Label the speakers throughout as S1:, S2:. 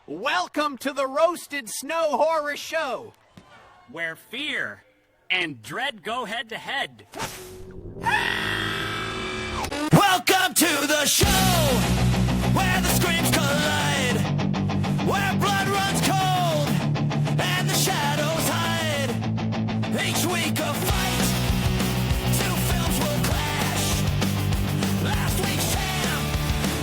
S1: Welcome to the Roasted Snow Horror Show,
S2: where fear and dread go head to head.
S3: Welcome to the show, where the screams collide, where blood runs cold, and the shadows hide. Each week a fight, two films will clash. Last week's champ,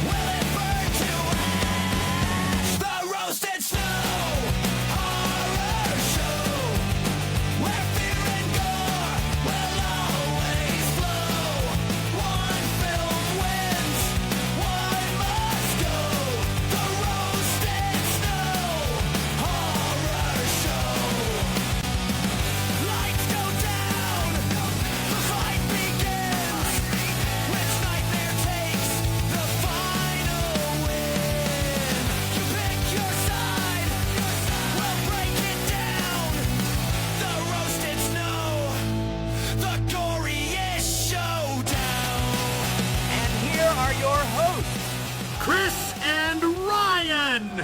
S3: will it burn to ash? The Roasted Snow Horror Show, where fear and gore will always flow. One film wins, one must go. The Roasted Snow Horror Show. Lights go down, the fight begins. Which nightmare takes the final win? You pick your side, we'll break it down. The Roasted Snow, the goriest showdown.
S1: and here are your hosts.
S2: Chris and Ryan!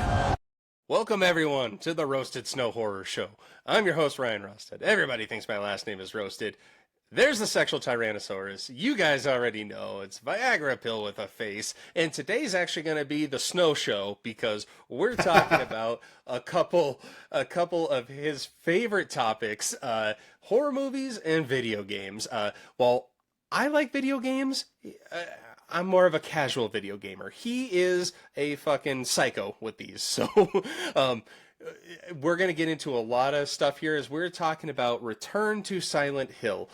S4: Welcome, everyone, to the Roasted Snow Horror Show. I'm your host, Ryan Rosted. Everybody thinks my last name is Roasted. There's the sexual Tyrannosaurus. You guys already know it's Viagra pill with a face. And today's actually going to be the Snow Show because we're talking about a couple of his favorite topics, horror movies and video games. While I like video games, I'm more of a casual video gamer. He is a fucking psycho with these. So, we're going to get into a lot of stuff here as we're talking about Return to Silent Hill.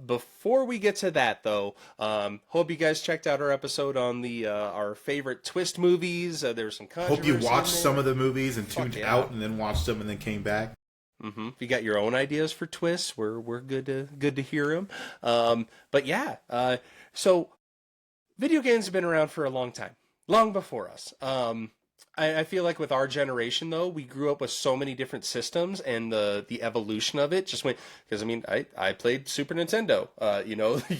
S4: Before we get to that, though, hope you guys checked out our episode on the our favorite twist movies. There's some controversy.
S5: Hope you watched some of the movies and tuned
S4: yeah.
S5: out and then watched them and then came back.
S4: Mm-hmm. If you got your own ideas for twists, we're good to hear them. But yeah, so video games have been around for a long time, long before us. I feel like with our generation, though, we grew up with so many different systems, and the evolution of it just went, because I mean, I played Super Nintendo, you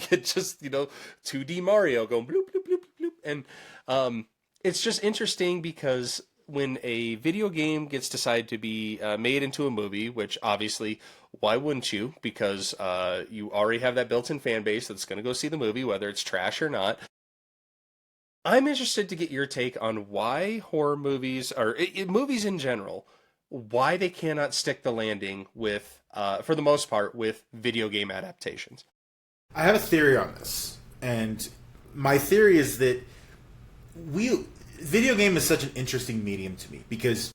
S4: get just, 2D Mario going bloop, bloop, bloop, bloop, and it's just interesting because when a video game gets decided to be made into a movie, which obviously, why wouldn't you? Because you already have that built-in fan base that's going to go see the movie, whether it's trash or not. I'm interested to get your take on why horror movies, or movies in general, why they cannot stick the landing with, for the most part, with video game adaptations.
S5: I have a theory on this, and my theory is that video game is such an interesting medium to me because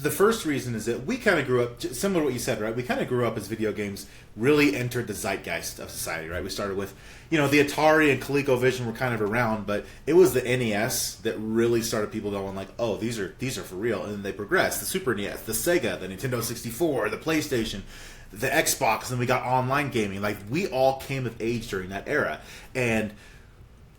S5: the first reason is that we kind of grew up, similar to what you said, right? We kind of grew up as video games really entered the zeitgeist of society, right? We started with, the Atari and ColecoVision were kind of around, but it was the NES that really started people going like, oh, these are for real. And then they progressed. The Super NES, the Sega, the Nintendo 64, the PlayStation, the Xbox, and then we got online gaming. Like, we all came of age during that era. And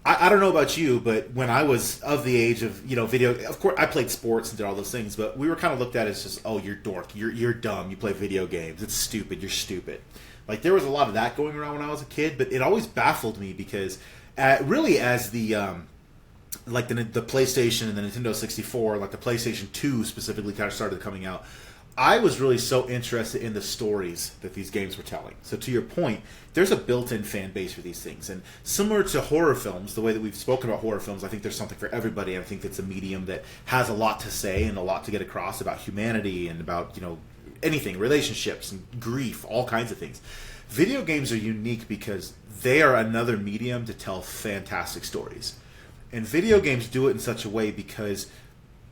S5: I don't know about you, but when I was of the age of, video, of course, I played sports and did all those things, but we were kind of looked at as just, oh, you're dork, you're dumb, you play video games, it's stupid, you're stupid. Like, there was a lot of that going around when I was a kid, but it always baffled me because, really, as the PlayStation and the Nintendo 64, like the PlayStation 2 specifically kind of started coming out, I was really so interested in the stories that these games were telling. So to your point, there's a built-in fan base for these things. And similar to horror films, the way that we've spoken about horror films, I think there's something for everybody. I think it's a medium that has a lot to say and a lot to get across about humanity and about, anything, relationships and grief, all kinds of things. Video games are unique because they are another medium to tell fantastic stories. And video games do it in such a way because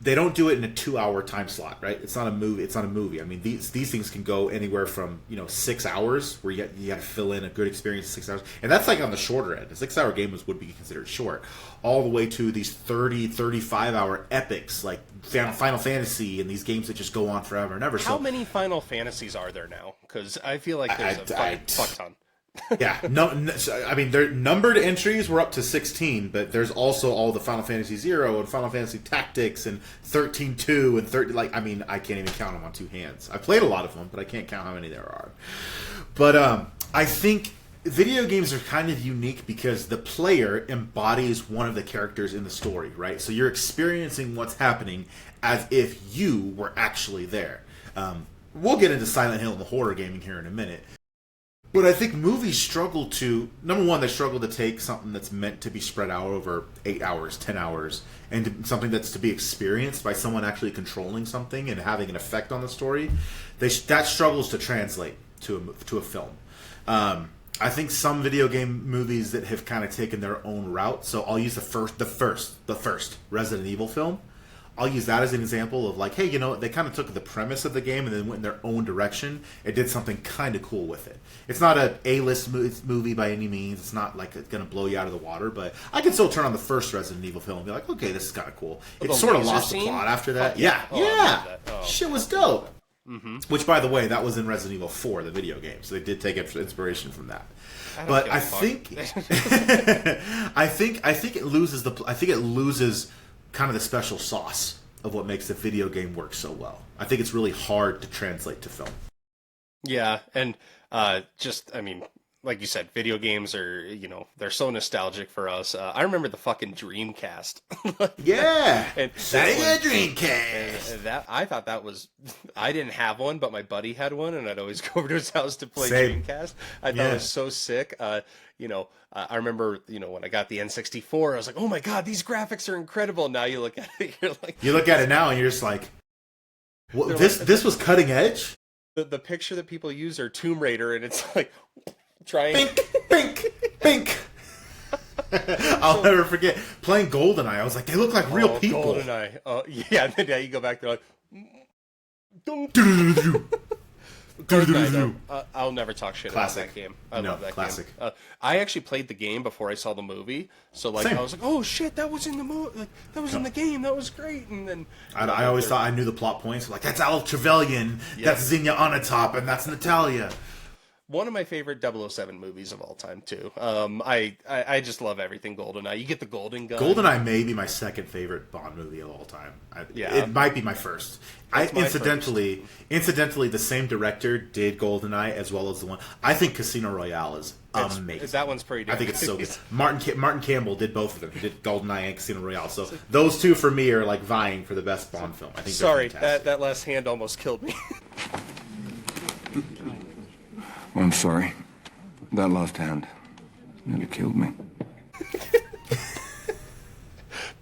S5: they don't do it in a 2-hour time slot, right? It's not a movie. I mean, these things can go anywhere from 6 hours, where you got to fill in a good experience in 6 hours, and that's like on the shorter end. A 6-hour game would be considered short, all the way to these 35-hour epics like Final Fantasy and these games that just go on forever and ever.
S4: How many Final Fantasies are there now? Because I feel like there's a fuck ton.
S5: Yeah, I mean, their numbered entries were up to 16, but there's also all the Final Fantasy 0 and Final Fantasy Tactics and 13-2 and 30. Like, I mean, I can't even count them on two hands. I played a lot of them, but I can't count how many there are. But I think video games are kind of unique because the player embodies one of the characters in the story, right? So you're experiencing what's happening as if you were actually there. We'll get into Silent Hill and the horror gaming here in a minute. But I think movies struggle to, number one, they struggle to take something that's meant to be spread out over 8 hours, 10 hours, and something that's to be experienced by someone actually controlling something and having an effect on the story. That struggles to translate to a film. I think some video game movies that have kind of taken their own route. So I'll use the first Resident Evil film. I'll use that as an example of like, hey, you know, they kind of took the premise of the game and then went in their own direction and did something kind of cool with it. It's not an A-list movie by any means. It's not like it's going to blow you out of the water, but I can still turn on the first Resident Evil film and be like, okay, this is kind of cool. It sort of lost the plot after that. Yeah. Shit was dope. Mm-hmm. Which, by the way, that was in Resident Evil 4, the video game, so they did take inspiration from that. But I think, I think it loses kind of the special sauce of what makes the video game work so well. I think it's really hard to translate to film.
S4: Yeah, and like you said, video games are, they're so nostalgic for us. I remember the fucking Dreamcast.
S5: Yeah,
S4: and
S5: Sega Dreamcast.
S4: And I thought that was, I didn't have one, but my buddy had one, and I'd always go over to his house to play Dreamcast. I thought it was so sick. I remember, when I got the N64, I was like, oh my god, these graphics are incredible. Now you look at it, you're like,
S5: you look at it now, and you're just like, what, this was cutting edge.
S4: The picture that people use are Tomb Raider, and it's like. Trying.
S5: Bink, bink, bink. I'll never forget playing GoldenEye. I was like, they look like real people.
S4: GoldenEye. Yeah, and then you go back there like. I'll never talk shit about that game. I love that game. I actually played the game before I saw the movie, so like I was like, oh shit, that was in the movie. Like that was in the game. That was great. And then
S5: I always thought I knew the plot points. Like that's Alec Trevelyan, that's Xenia Onatopp, and that's Natalia.
S4: One of my favorite 007 movies of all time, too. I just love everything GoldenEye. You get the golden gun.
S5: GoldenEye may be my second favorite Bond movie of all time. It might be my first. Incidentally, the same director did GoldenEye as well as the one. I think Casino Royale is amazing.
S4: That one's pretty good.
S5: I think it's so good. Martin Campbell did both of them. He did GoldenEye and Casino Royale. So those two for me are like vying for the best Bond film. I think.
S4: Sorry, that last hand almost killed me.
S6: I'm sorry. That last hand nearly killed me.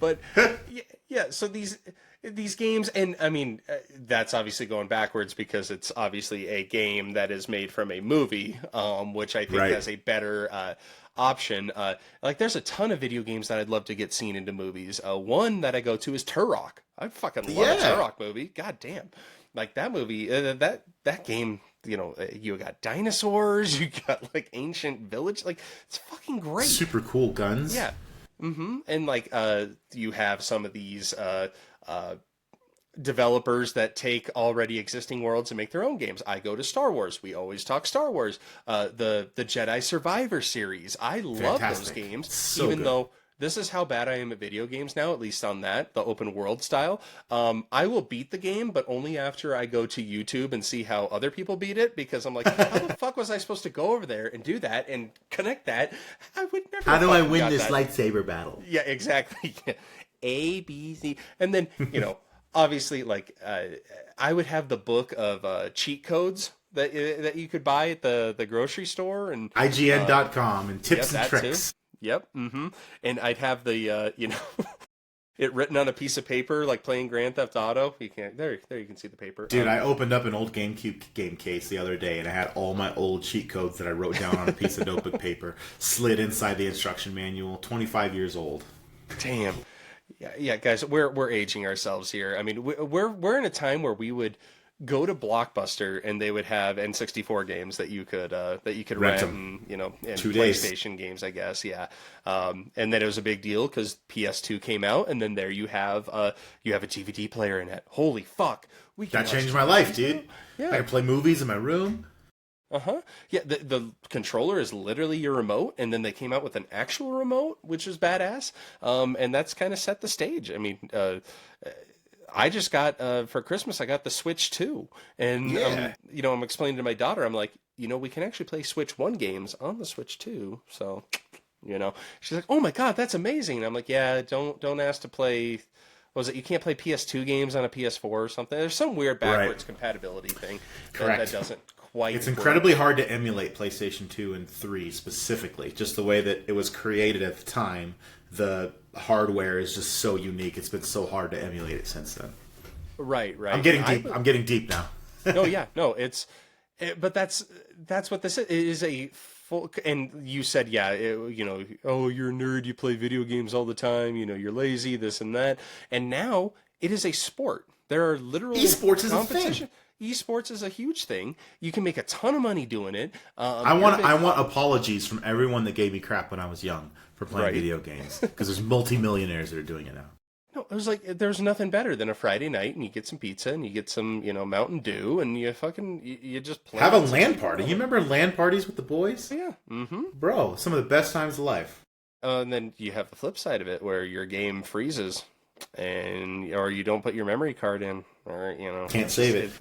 S4: But yeah, so these games, and I mean, that's obviously going backwards because it's obviously a game that is made from a movie, which I think has a better option. Like, there's a ton of video games that I'd love to get seen into movies. One that I go to is Turok. I fucking love a Turok movie. God damn. Like, that movie, that game... you got dinosaurs, you got like ancient village, like it's fucking great.
S5: Super cool guns.
S4: Yeah. Mm-hmm. And like you have some of these developers that take already existing worlds and make their own games. I go to Star Wars. We always talk Star Wars. The Jedi Survivor series. I love those games, so even though this is how bad I am at video games now, at least on that, the open world style. I will beat the game, but only after I go to YouTube and see how other people beat it, because I'm like, how the fuck was I supposed to go over there and do that and connect that? I would never.
S5: How do I win this lightsaber battle?
S4: Yeah, exactly. A, B, C. And then, obviously, like, I would have the book of cheat codes that you could buy at the grocery store. And
S5: IGN.com and tips and tricks.
S4: Too. Yep. Mm-hmm. And I'd have the, it written on a piece of paper, like playing Grand Theft Auto. You can't. There you can see the paper.
S5: Dude, I opened up an old GameCube game case the other day, and I had all my old cheat codes that I wrote down on a piece of notebook paper slid inside the instruction manual. 25 years old.
S4: Damn. Yeah, guys, we're aging ourselves here. I mean, we're in a time where we would go to Blockbuster and they would have N64 games that you could rent and, and
S5: 2 days.
S4: PlayStation games, I guess. Yeah. And then it was a big deal because PS2 came out, and then there you have a DVD player in it. Holy fuck.
S5: That changed my life, dude.
S4: Yeah.
S5: I can play movies in my room.
S4: Uh-huh. Yeah, the controller is literally your remote, and then they came out with an actual remote, which is badass. And that's kind of set the stage. I mean, I just got, for Christmas, I got the Switch 2. And, I'm explaining to my daughter, I'm like, we can actually play Switch 1 games on the Switch 2. So, she's like, oh my God, that's amazing. And I'm like, yeah, don't ask to play. What was it? You can't play PS2 games on a PS4 or something. There's some weird backwards compatibility thing that doesn't quite.
S5: It's incredibly hard to emulate PlayStation 2 and 3 specifically. Just the way that it was created at the time, the hardware is just so unique. It's been so hard to emulate it since then.
S4: Right.
S5: I'm getting deep. I'm getting deep now.
S4: But that's what this is. It is a full. And you said, oh, you're a nerd. You play video games all the time. You're lazy. This and that. And now it is a sport. There are literal
S5: esports is a thing.
S4: Esports is a huge thing. You can make a ton of money doing it.
S5: I want apologies from everyone that gave me crap when I was young for playing video games, because there's multimillionaires that are doing it now.
S4: No, it was like there's nothing better than a Friday night and you get some pizza and you get some, Mountain Dew and you just play.
S5: Have a LAN party. You remember LAN parties with the boys?
S4: Yeah. Mm-hmm.
S5: Bro, some of the best times of life.
S4: And then you have the flip side of it where your game freezes or you don't put your memory card in, or
S5: can't save it.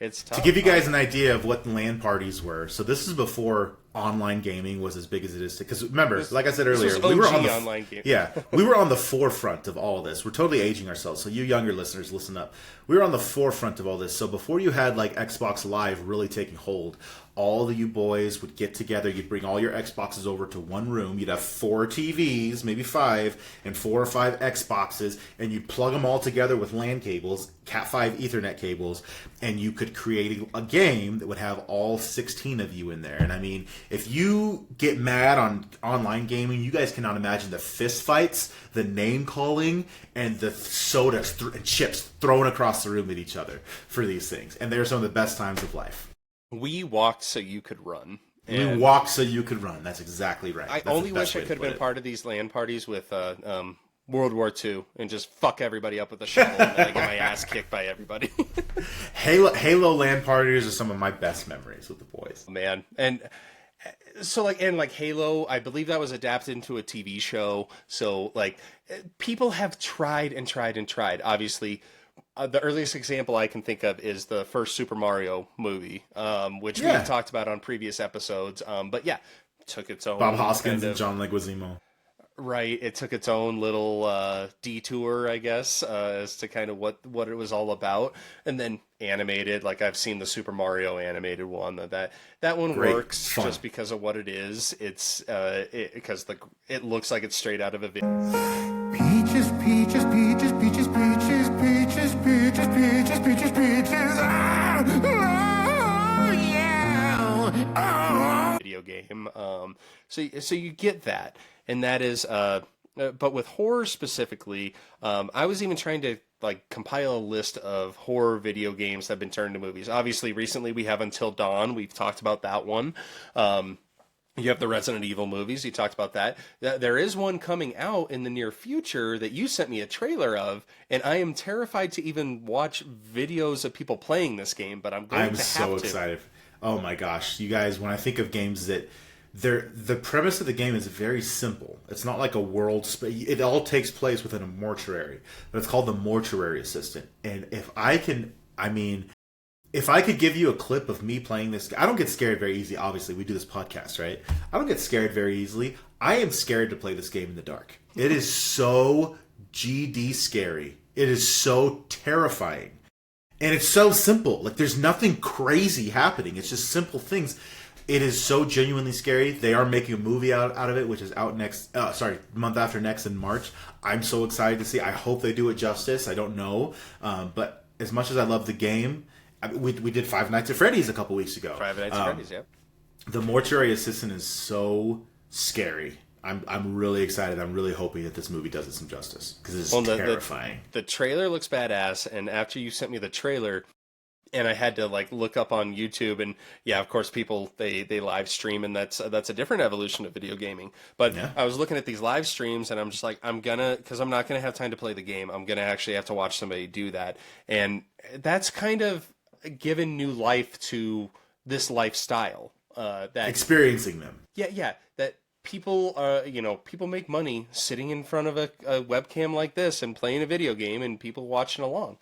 S4: It's tough.
S5: To give you guys an idea of what LAN parties were, so this is before online gaming was as big as it is. Because remember, like I said earlier, we were on the
S4: online game.
S5: Yeah, we were on the forefront of all this. We're totally aging ourselves. So you younger listeners, listen up. We were on the forefront of all this. So before you had like Xbox Live really taking hold, all of you boys would get together. You'd bring all your Xboxes over to one room. You'd have 4 TVs, maybe 5, and 4 or 5 Xboxes, and you'd plug them all together with LAN cables, Cat5 Ethernet cables, and you could create a game that would have all 16 of you in there. And I mean, if you get mad on online gaming, you guys cannot imagine the fist fights, the name calling, and the sodas and chips thrown across the room at each other for these things. And they're some of the best times of life.
S4: We walked so you could run.
S5: We walked so you could run. That's exactly right.
S4: I only wish I could have been part of these LAN parties with World War II and just fuck everybody up with a shovel and then I get my ass kicked by everybody.
S5: Halo LAN parties are some of my best memories with the boys.
S4: Man, and so like Halo, I believe that was adapted into a TV show. So like people have tried and tried and tried. Obviously, the earliest example I can think of is the first Super Mario movie, which we've talked about on previous episodes. But yeah, took its own
S5: Bob Hoskins and John Leguizamo.
S4: Right, it took its own little detour, I guess, as to kind of what it was all about, and then animated. Like I've seen the Super Mario animated one. That one works fun. Just because of what it is. It's because it looks like it's straight out of a video.
S3: Peaches, peaches, peaches, peaches, peaches, peaches, peaches, peaches, peaches, peaches. Oh, yeah.
S4: Video game. So you get that. And that is, but with horror specifically, I was even trying to like compile a list of horror video games that have been turned into movies. Obviously, recently we have Until Dawn. We've talked about that one. You have the Resident Evil movies. You talked about that. There is one coming out in the near future that you sent me a trailer of, and I am terrified to even watch videos of people playing this game. But I'm so
S5: excited. Oh my gosh, you guys! When I think of games that. The premise of the game is very simple. It's not like a world. It all takes place within a mortuary, but it's called the Mortuary Assistant. And if I could give you a clip of me playing this, I don't get scared very easily. Obviously, we do this podcast, right? I don't get scared very easily. I am scared to play this game in the dark. It is so GD scary. It is so terrifying, and it's so simple. Like there's nothing crazy happening. It's just simple things. It is so genuinely scary. They are making a movie out of it, which is out month after next in March. I'm so excited to see. I hope they do it justice. I don't know. But as much as I love the game, we did Five Nights at Freddy's a couple weeks ago.
S4: Five Nights at Freddy's, yeah.
S5: The Mortuary Assistant is so scary. I'm really excited. I'm really hoping that this movie does it some justice because it's terrifying.
S4: The trailer looks badass, and after you sent me the trailer, and I had to like look up on YouTube, and yeah, of course, people they live stream, and that's a different evolution of video gaming. But yeah. I was looking at these live streams, and I'm just like, because I'm not gonna have time to play the game. I'm gonna actually have to watch somebody do that, and that's kind of given new life to this lifestyle. That
S5: experiencing them.
S4: Yeah. That people people make money sitting in front of a webcam like this and playing a video game, and people watching along.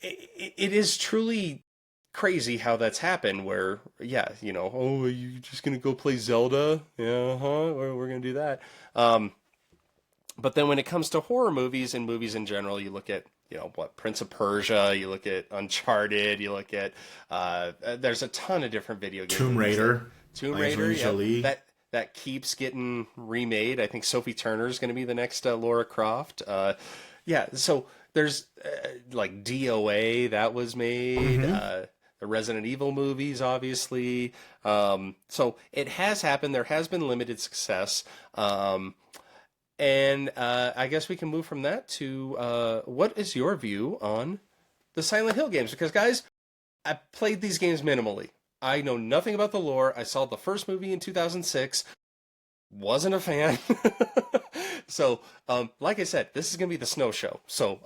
S4: It is truly crazy how that's happened where, yeah, oh, are you just going to go play Zelda? Yeah, huh? We're going to do that. But then when it comes to horror movies and movies in general, you look at, Prince of Persia, you look at Uncharted, you look at, there's a ton of different video games.
S5: Tomb Raider,
S4: yeah, that keeps getting remade. I think Sophie Turner is going to be the next Lara Croft. Yeah, so there's like DOA that was made, the Resident Evil movies, obviously. So it has happened. There has been limited success. And I guess we can move from that to what is your view on the Silent Hill games? Because, guys, I played these games minimally. I know nothing about the lore. I saw the first movie in 2006. Wasn't a fan. So, like I said, this is going to be the snow show. So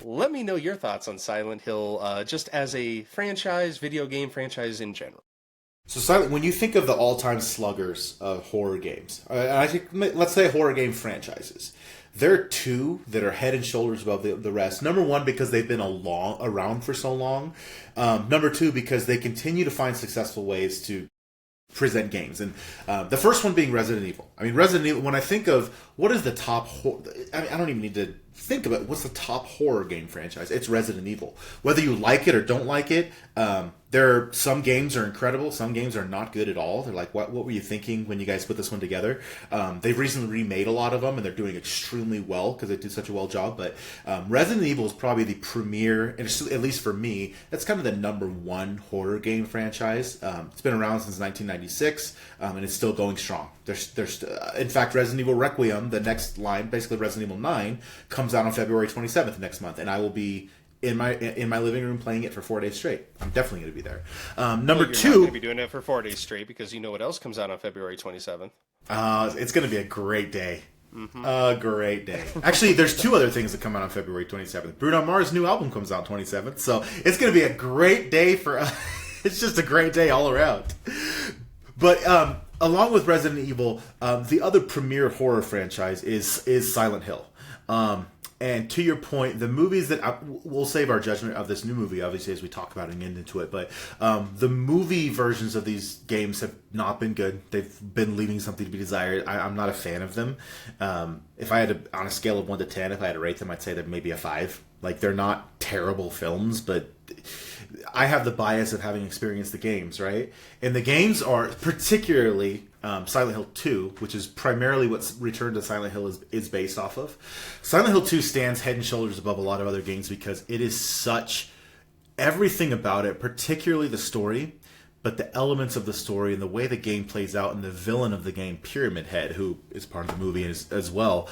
S4: let me know your thoughts on Silent Hill just as a franchise, video game franchise in general.
S5: So, when you think of the all-time sluggers of horror games, I think, let's say horror game franchises, there are two that are head and shoulders above the rest. Number one, because they've been around for so long. Number two, because they continue to find successful ways to present games. And the first one being Resident Evil. I mean, Resident Evil, when I think of what is the top I don't even need to think about what's the top horror game franchise. It's Resident Evil. Whether you like it or don't like it, some games are incredible, some games are not good at all. They're like, what were you thinking when you guys put this one together? They've recently remade a lot of them, and they're doing extremely well because they did such a well job. But Resident Evil is probably the premier, and at least for me, that's kind of the number one horror game franchise. It's been around since 1996, and it's still going strong. There's in fact, Resident Evil Requiem, the next line, basically Resident Evil 9, comes out on February 27th next month, and I will be in my living room playing it for 4 days straight. I'm definitely going to be there. Number two,
S4: you're not going to be doing it for 4 days straight because you know what else comes out on February 27th.
S5: It's going to be a great day. A great day. Actually, there's two other things that come out on February 27th. Bruno Mars' new album comes out 27th, so it's going to be a great day for us. It's just a great day all around. But along with Resident Evil, the other premier horror franchise is Silent Hill. And to your point, the movies that we'll save our judgment of this new movie, obviously, as we talk about it and get into it. But the movie versions of these games have not been good. They've been leaving something to be desired. I'm not a fan of them. If I had to, on a scale of 1 to 10, if I had to rate them, I'd say they're maybe a 5. Like, they're not terrible films, but I have the bias of having experienced the games, right? And the games are particularly Silent Hill 2, which is primarily what Return to Silent Hill is based off of. Silent Hill 2 stands head and shoulders above a lot of other games because it is such... everything about it, particularly the story, but the elements of the story and the way the game plays out and the villain of the game, Pyramid Head, who is part of the movie as well...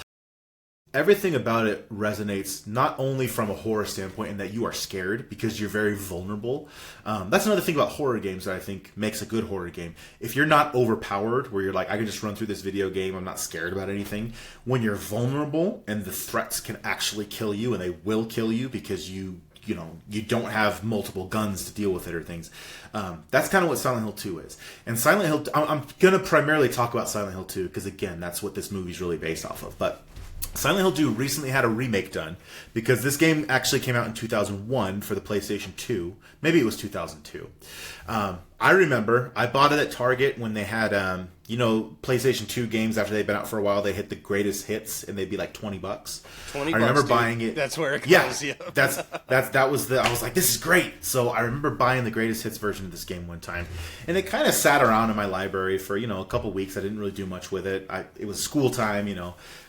S5: everything about it resonates not only from a horror standpoint in that you are scared because you're very vulnerable. That's another thing about horror games that I think makes a good horror game. If you're not overpowered, where you're like, I can just run through this video game, I'm not scared about anything. When you're vulnerable and the threats can actually kill you, and they will kill you because you don't have multiple guns to deal with it or things. That's kind of what Silent Hill 2 is. And Silent Hill, I'm going to primarily talk about Silent Hill 2 because, again, that's what this movie's really based off of. But Silent Hill 2 recently had a remake done because this game actually came out in 2001 for the PlayStation 2. Maybe it was 2002. I remember I bought it at Target when they had, PlayStation 2 games after they'd been out for a while. They hit the greatest hits and they'd be like $20. I remember buying it.
S4: That's where it goes.
S5: Yeah, that was I was like, this is great. So I remember buying the greatest hits version of this game one time, and it kind of sat around in my library for a couple weeks. I didn't really do much with it. It was school time,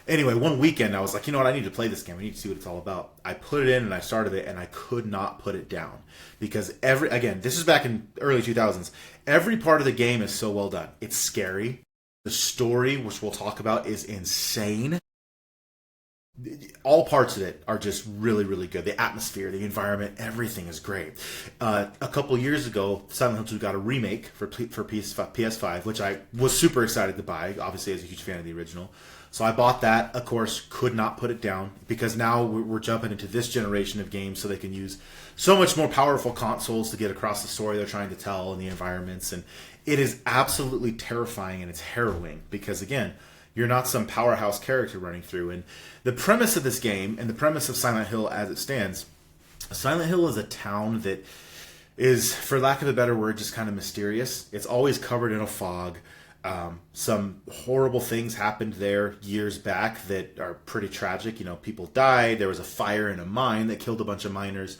S5: Anyway, one weekend I was like, you know what, I need to play this game. I need to see what it's all about. I put it in and I started it, and I could not put it down because this is back in early 2000s. Every part of the game is so well done. It's scary. The story, which we'll talk about, is insane. All parts of it are just really, really good. The atmosphere, the environment, everything is great. A couple years ago, Silent Hill 2 got a remake for PS5, which I was super excited to buy, obviously as a huge fan of the original. So I bought that, of course, could not put it down, because now we're jumping into this generation of games so they can use so much more powerful consoles to get across the story they're trying to tell and the environments. And it is absolutely terrifying, and it's harrowing because, again, you're not some powerhouse character running through. And the premise of this game and the premise of Silent Hill as it stands, Silent Hill is a town that is, for lack of a better word, just kind of mysterious. It's always covered in a fog. Some horrible things happened there years back that are pretty tragic. People died. There was a fire in a mine that killed a bunch of miners.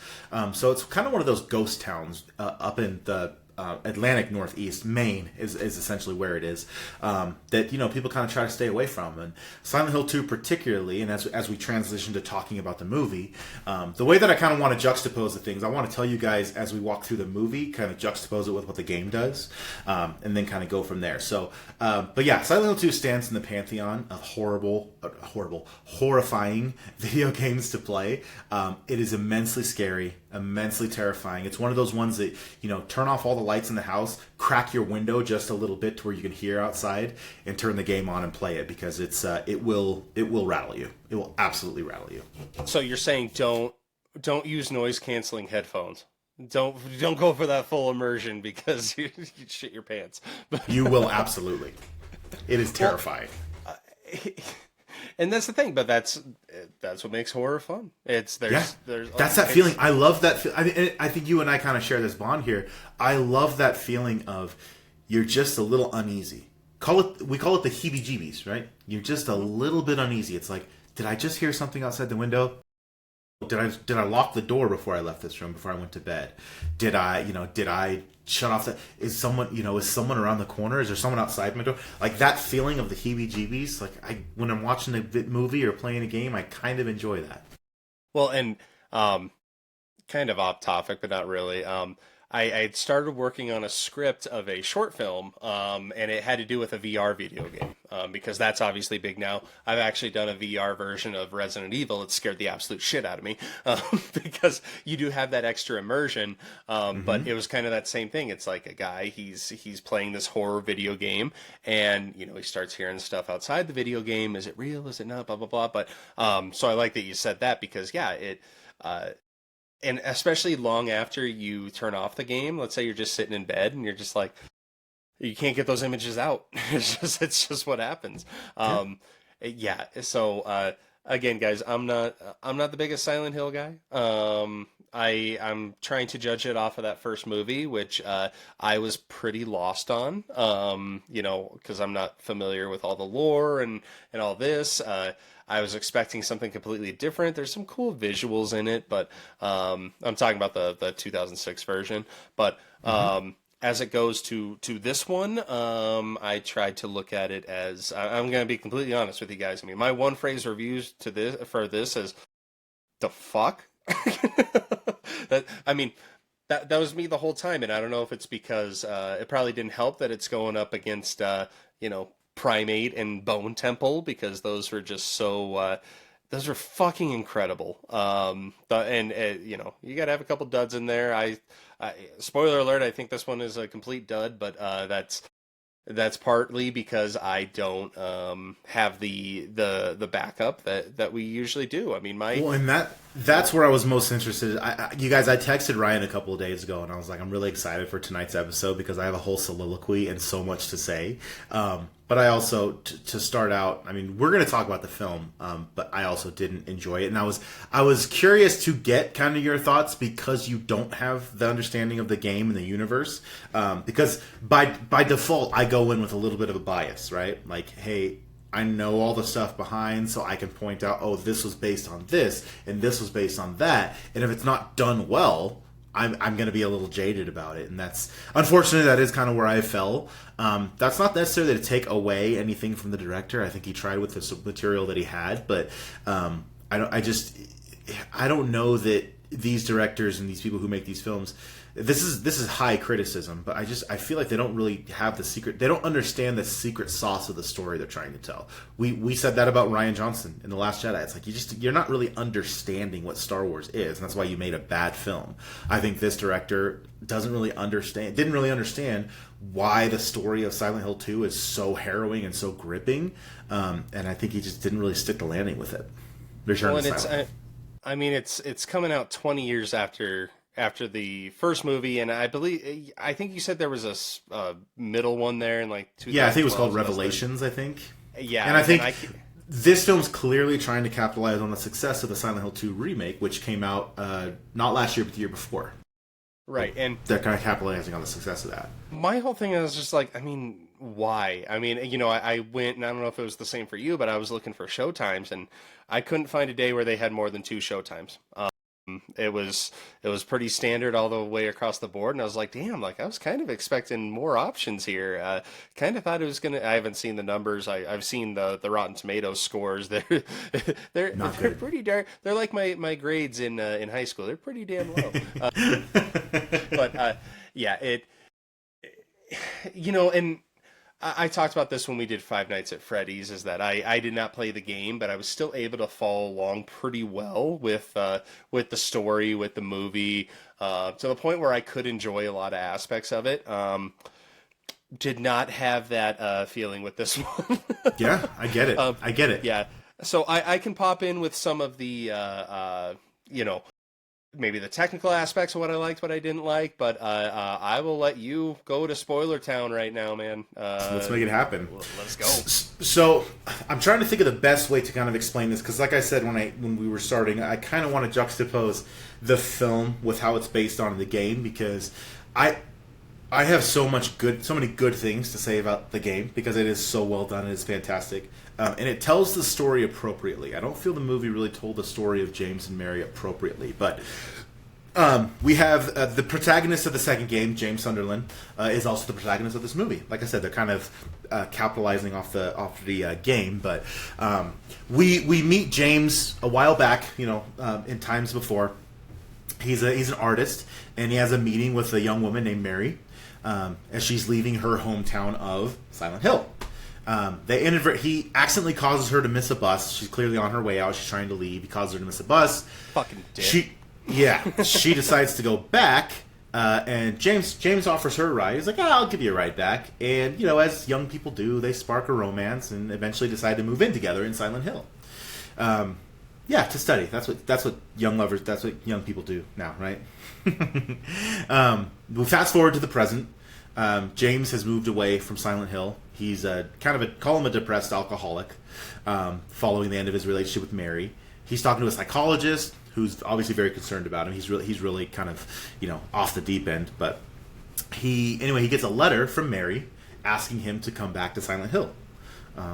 S5: So it's kind of one of those ghost towns up in the Atlantic Northeast. Maine is essentially where it is, that people kind of try to stay away from. And Silent Hill 2 particularly, and as we transition to talking about the movie, the way that I kind of want to juxtapose the things, I want to tell you guys as we walk through the movie, kind of juxtapose it with what the game does, and then kind of go from there. So, but yeah, Silent Hill 2 stands in the pantheon of horrifying video games to play. It is immensely scary, immensely terrifying. It's one of those ones that, turn off all the lights in the house, crack your window just a little bit to where you can hear outside, and turn the game on and play it, because it will rattle you. It will absolutely rattle you.
S4: So you're saying don't use noise canceling headphones. Don't go for that full immersion, because you shit your pants.
S5: You will absolutely. It is terrifying.
S4: And that's the thing, but that's what makes horror fun. There's
S5: that's that feeling. I love that. I think you and I kind of share this bond here. I love that feeling of you're just a little uneasy. We call it the heebie-jeebies, right? You're just a little bit uneasy. It's like, did I just hear something outside the window? Did I lock the door before I left this room, before I went to bed? Did I shut off is someone around the corner? Is there someone outside my door? Like that feeling of the heebie-jeebies. Like when I'm watching a movie or playing a game, I kind of enjoy that.
S4: Well, and kind of off topic, but not really. I had started working on a script of a short film, and it had to do with a VR video game, because that's obviously big now. I've actually done a VR version of Resident Evil. It scared the absolute shit out of me, because you do have that extra immersion, but it was kind of that same thing. It's like a guy, he's playing this horror video game, and he starts hearing stuff outside the video game. Is it real? Is it not? Blah, blah, blah. But so I like that you said that, because and especially long after you turn off the game, let's say you're just sitting in bed and you're just like, you can't get those images out. It's just what happens. So again, guys, I'm not the biggest Silent Hill guy. I'm trying to judge it off of that first movie, which I was pretty lost on, because I'm not familiar with all the lore and all this. I was expecting something completely different. There's some cool visuals in it, but I'm talking about the 2006 version. But as it goes to this one, I tried to look at it as, I'm going to be completely honest with you guys. I mean, my one phrase reviews for this is, the fuck? That was me the whole time, and I don't know if it's because it probably didn't help that it's going up against Primate and Bone Temple, because those were just so those were fucking incredible. You gotta have a couple duds in there. I spoiler alert, I think this one is a complete dud, but that's partly because I don't have the backup that we usually do. I mean,
S5: that's where I was most interested. You guys, I texted Ryan a couple of days ago, and I was like, I'm really excited for tonight's episode because I have a whole soliloquy and so much to say. But I also, to start out, I mean, we're going to talk about the film, but I also didn't enjoy it. And I was curious to get kind of your thoughts, because you don't have the understanding of the game and the universe. Because by default, I go in with a little bit of a bias, right? Like, hey, I know all the stuff behind, so I can point out, oh, this was based on this, and this was based on that. And if it's not done well, I'm going to be a little jaded about it, and unfortunately that is kind of where I fell. That's not necessarily to take away anything from the director. I think he tried with the material that he had, but I don't know that these directors and these people who make these films, this is high criticism, but I feel like they don't really have the secret. They don't understand the secret sauce of the story they're trying to tell. We said that about Rian Johnson in The Last Jedi. It's like you're not really understanding what Star Wars is, and that's why you made a bad film. I think this director didn't really understand why the story of Silent Hill 2 is so harrowing and so gripping, and I think he just didn't really stick the landing with it.
S4: It's coming out 20 years after the first movie, and I think you said there was a middle one there in like 2012.
S5: Yeah, I think it was called Revelations, I think.
S4: Yeah.
S5: And I think this film's clearly trying to capitalize on the success of the Silent Hill 2 remake, which came out not last year, but the year before.
S4: Right, and
S5: they're kind of capitalizing on the success of that.
S4: my whole thing is just like, I mean, why? I mean, I went, and I don't know if it was the same for you, but I was looking for showtimes, and I couldn't find a day where they had more than 2 showtimes. It was pretty standard all the way across the board, and I was like, damn, like I was kind of expecting more options here. Kind of thought it was gonna. I haven't seen the numbers. I've seen the Rotten Tomatoes scores. They're pretty dark. They're like my grades in high school. They're pretty damn low. But yeah, and I talked about this when we did Five Nights at Freddy's, is that I did not play the game, but I was still able to follow along pretty well with the story, with the movie, to the point where I could enjoy a lot of aspects of it. Did not have that feeling with this one.
S5: Yeah, I get it. I get it.
S4: Yeah, so I can pop in with some of the maybe the technical aspects of what I liked, what I didn't like, but I will let you go to spoiler town right now, man.
S5: Let's make it happen.
S4: Let's go.
S5: So I'm trying to think of the best way to kind of explain this, because like I said when we were starting, I kind of want to juxtapose the film with how it's based on the game, because I have so many good things to say about the game, because it is so well done. It is fantastic. And it tells the story appropriately. I don't feel the movie really told the story of James and Mary appropriately, but we have the protagonist of the second game, James Sunderland, is also the protagonist of this movie. Like I said, they're kind of capitalizing off the game, but we meet James a while back, in times before. He's an artist, and he has a meeting with a young woman named Mary as she's leaving her hometown of Silent Hill. He accidentally causes her to miss a bus. She's clearly on her way out. She's trying to leave. He causes her to miss a bus.
S4: Fucking dick.
S5: She decides to go back, and James offers her a ride. He's like, I'll give you a ride back. And, as young people do, they spark a romance and eventually decide to move in together in Silent Hill. To study. That's what young people do now, right? We fast forward to the present. James has moved away from Silent Hill. He's call him a depressed alcoholic, following the end of his relationship with Mary. He's talking to a psychologist who's obviously very concerned about him. He's really kind of, off the deep end. But he gets a letter from Mary asking him to come back to Silent Hill.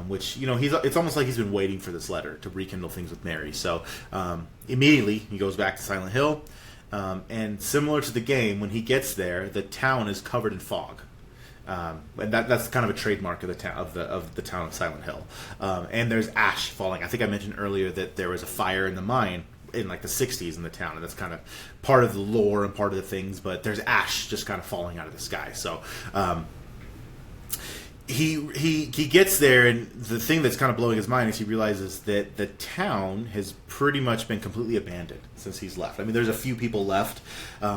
S5: Which, it's almost like he's been waiting for this letter to rekindle things with Mary. So immediately he goes back to Silent Hill. And similar to the game, when he gets there, the town is covered in fog. And that's kind of a trademark of the town of the town of Silent Hill. And there's ash falling. I think I mentioned earlier that there was a fire in the mine in like the 60s in the town, and that's kind of part of the lore and part of the things. But there's ash just kind of falling out of the sky. So he gets there, and the thing that's kind of blowing his mind is he realizes that the town has pretty much been completely abandoned since he's left. I mean, there's a few people left.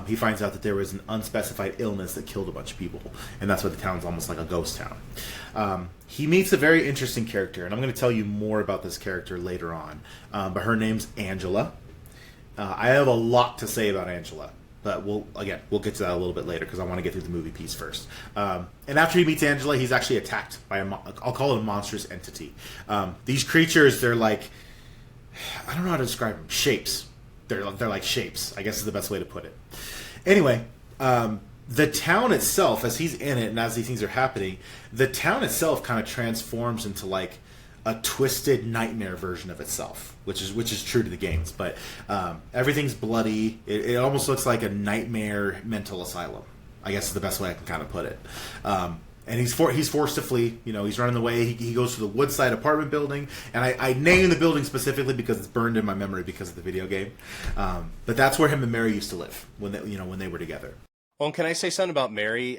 S5: He finds out that there was an unspecified illness that killed a bunch of people, and that's why the town's almost like a ghost town. He meets a very interesting character, and I'm going to tell you more about this character later on. But her name's Angela. I have a lot to say about Angela. But we'll get to that a little bit later, because I want to get through the movie piece first. And after he meets Angela, he's actually attacked by I'll call it a monstrous entity. These creatures, they're like, I don't know how to describe them. Shapes. They're like shapes, I guess is the best way to put it. Anyway, the town itself, as he's in it and as these things are happening, the town itself kind of transforms into like a twisted nightmare version of itself, which is true to the games. But everything's bloody. It almost looks like a nightmare mental asylum, I guess is the best way I can kind of put it. And he's forced to flee. He's running away. He goes to the Woodside apartment building, and I name the building specifically because it's burned in my memory because of the video game. But that's where him and Mary used to live when they were together.
S4: Well, can I say something about Mary?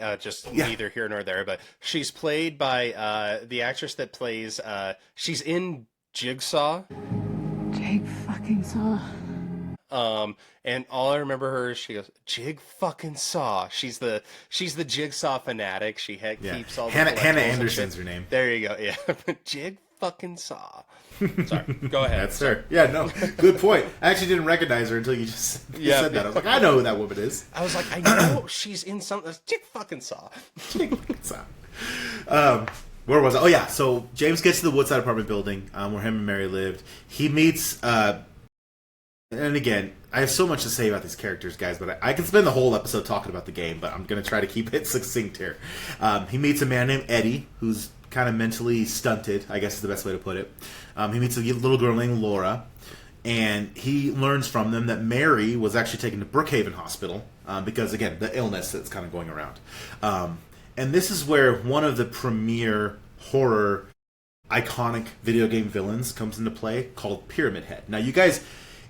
S4: Neither here nor there, but she's played by the actress that plays. She's in Jigsaw.
S7: Jig fucking saw.
S4: And all I remember her is she goes, Jig fucking saw. She's the Jigsaw fanatic. She keeps all the
S5: Hannah Anderson's her name.
S4: There you go. Yeah, Jig fucking saw. Sorry, go ahead.
S5: That's her. Yeah, no, good point. I actually didn't recognize her until you just said that. I was like, I know who that woman is.
S4: I was like, I know she's in something. Jig fucking saw.
S5: Jig fucking saw. Where was I? Oh yeah. So James gets to the Woodside apartment building where him and Mary lived. He meets And again, I have so much to say about these characters, guys, but I can spend the whole episode talking about the game, but I'm going to try to keep it succinct here. He meets a man named Eddie, who's kind of mentally stunted, I guess is the best way to put it. He meets a little girl named Laura, and he learns from them that Mary was actually taken to Brookhaven Hospital because, again, the illness that's kind of going around. And this is where one of the premier horror iconic video game villains comes into play, called Pyramid Head. Now, you guys,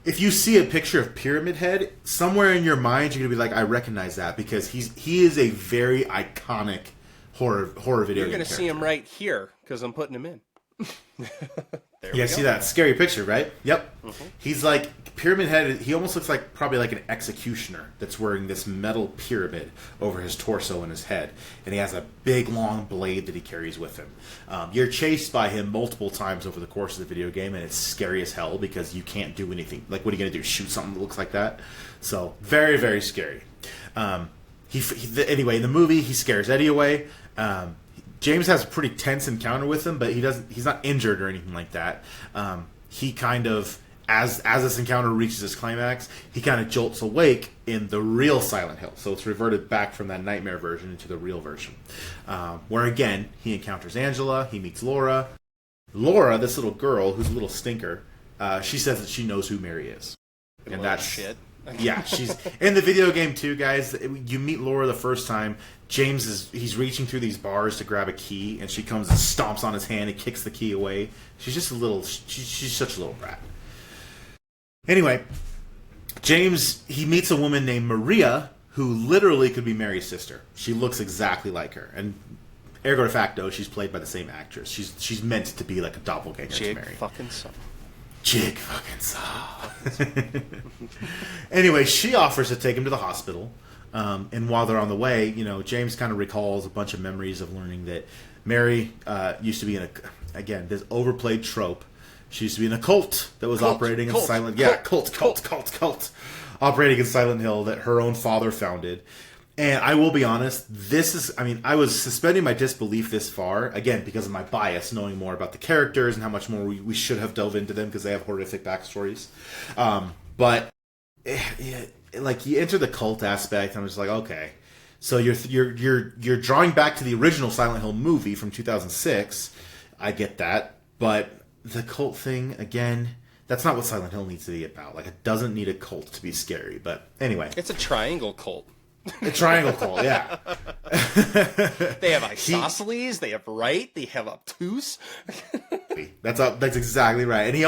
S5: if you see a picture of Pyramid Head, somewhere in your mind you're gonna be like, I recognize that, because he is a very iconic horror video game.
S4: You're gonna see him right here because I'm putting him in.
S5: Yeah, see that scary picture, right? Yep. Mm-hmm. He's like Pyramid Head. He almost looks like probably like an executioner that's wearing this metal pyramid over his torso and his head, and he has a big long blade that he carries with him. You're chased by him multiple times over the course of the video game, and it's scary as hell because you can't do anything. Like, what are you gonna do? Shoot something that looks like that? So very, very scary. Anyway, in the movie, he scares Eddie away. James has a pretty tense encounter with him, but he's not injured or anything like that. He kind of, as this encounter reaches its climax, he kind of jolts awake in the real Silent Hill. So it's reverted back from that nightmare version into the real version. Where again, he encounters Angela, he meets Laura. Laura, this little girl who's a little stinker, she says that she knows who Mary is. And that's
S4: shit.
S5: Yeah, she's in the video game too, guys. You meet Laura the first time. He's reaching through these bars to grab a key, and she comes and stomps on his hand and kicks the key away. She's just she's such a little brat. Anyway, James, he meets a woman named Maria, who literally could be Mary's sister. She looks exactly like her, and ergo de facto, she's played by the same actress. She's meant to be like a doppelganger to Mary.
S4: Fucking so.
S5: Jig fucking saw. Anyway, she offers to take him to the hospital. And while they're on the way, James kind of recalls a bunch of memories of learning that Mary used to be in again, this overplayed trope. She used to be in a cult that was operating in Silent... Yeah, cult. Operating in Silent Hill that her own father founded. And I will be honest, I was suspending my disbelief this far, again, because of my bias, knowing more about the characters and how much more we should have delved into them because they have horrific backstories. But you enter the cult aspect, and I'm just like, okay. So you're drawing back to the original Silent Hill movie from 2006. I get that. But the cult thing, again, that's not what Silent Hill needs to be about. Like, it doesn't need a cult to be scary. But anyway.
S4: It's a triangle cult.
S5: A triangle cult, yeah.
S4: They have isosceles, they have right, they have obtuse.
S5: That's exactly right. And he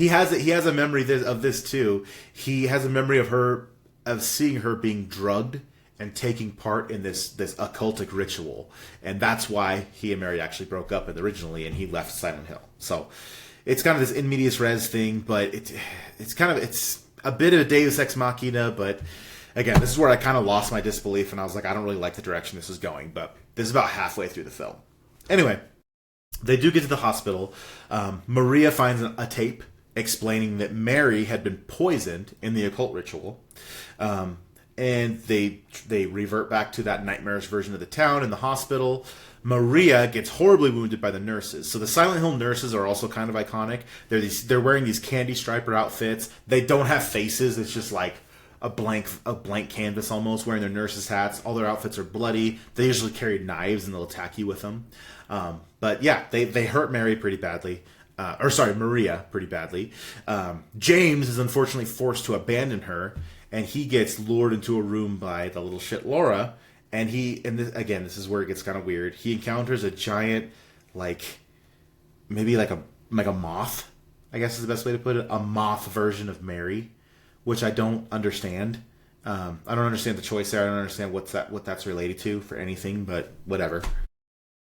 S5: has a memory of this too. He has a memory of seeing her being drugged and taking part in this occultic ritual, and that's why he and Mary actually broke up originally, and he left Silent Hill. So it's kind of this in medias res thing, but it's a bit of a Deus Ex Machina, but. Again, this is where I kind of lost my disbelief, and I was like, I don't really like the direction this is going, but this is about halfway through the film. Anyway, they do get to the hospital. Maria finds a tape explaining that Mary had been poisoned in the occult ritual, and they revert back to that nightmarish version of the town in the hospital. Maria gets horribly wounded by the nurses. So the Silent Hill nurses are also kind of iconic. They're wearing these candy striper outfits. They don't have faces. It's just like a blank canvas almost, wearing their nurses' hats. All their outfits are bloody. They usually carry knives, and they'll attack you with them. But yeah, they hurt Maria pretty badly. James is unfortunately forced to abandon her, and he gets lured into a room by the little shit Laura. And this is where it gets kind of weird. He encounters a giant, maybe like a moth, I guess is the best way to put it. A moth version of Mary, which I don't understand. I don't understand the choice there. I don't understand what that's related to for anything, but whatever.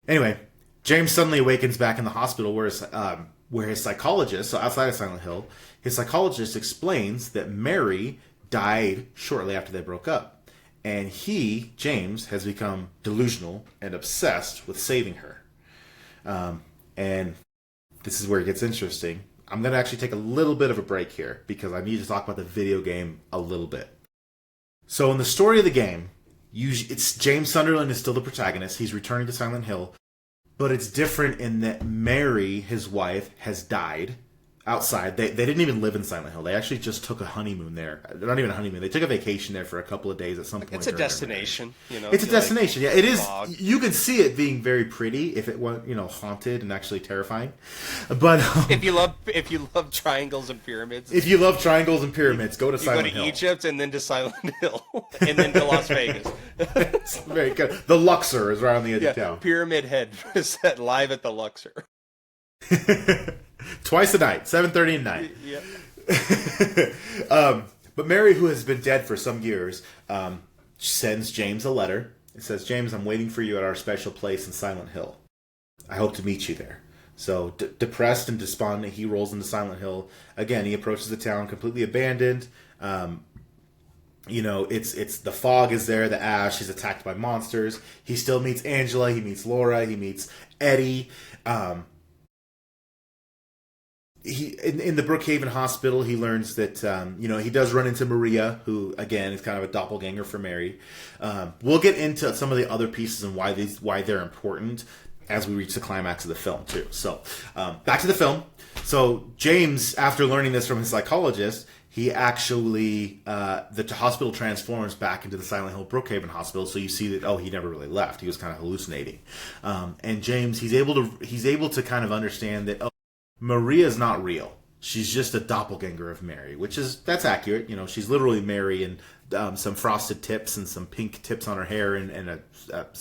S5: Anyway, James suddenly awakens back in the hospital where his psychologist, so outside of Silent Hill, his psychologist explains that Mary died shortly after they broke up. And he, James, has become delusional and obsessed with saving her. And this is where it gets interesting. I'm going to actually take a little bit of a break here because I need to talk about the video game a little bit. So in the story of the game, it's James Sunderland is still the protagonist. He's returning to Silent Hill. But it's different in that Mary, his wife, has died. outside. They didn't even live in Silent Hill. They actually just took a honeymoon there. Not even a honeymoon. They took a vacation there for a couple of days at some point.
S4: It's a destination, you know.
S5: It's a destination. Yeah, it is.
S4: Fog.
S5: You can see it being very pretty if it was, haunted and actually terrifying. But
S4: if you love triangles and pyramids,
S5: if you love triangles and pyramids, go to Silent
S4: Hill.
S5: Hill.
S4: Go to Egypt and then to Silent Hill and then to Las Vegas.
S5: It's very good. The Luxor is right on the edge of town.
S4: Pyramid Head set live at the Luxor.
S5: Twice a night, 7:30 at night.
S4: Yeah.
S5: But Mary, who has been dead for some years, sends James a letter. It says, "James, I'm waiting for you at our special place in Silent Hill. I hope to meet you there." So, depressed and despondent, he rolls into Silent Hill. Again, he approaches the town completely abandoned. It's the fog is there, the ash. He's attacked by monsters. He still meets Angela. He meets Laura. He meets Eddie. In the Brookhaven Hospital, he learns that he does run into Maria, who again is kind of a doppelganger for Mary. We'll get into some of the other pieces and why they're important as we reach the climax of the film too. So back to the film. So James, after learning this from his psychologist, he actually the hospital transforms back into the Silent Hill Brookhaven Hospital. So you see that he never really left. He was kind of hallucinating. And James, he's able to kind of understand that Maria's not real. She's just a doppelganger of Mary, that's accurate. She's literally Mary and some frosted tips and some pink tips on her hair and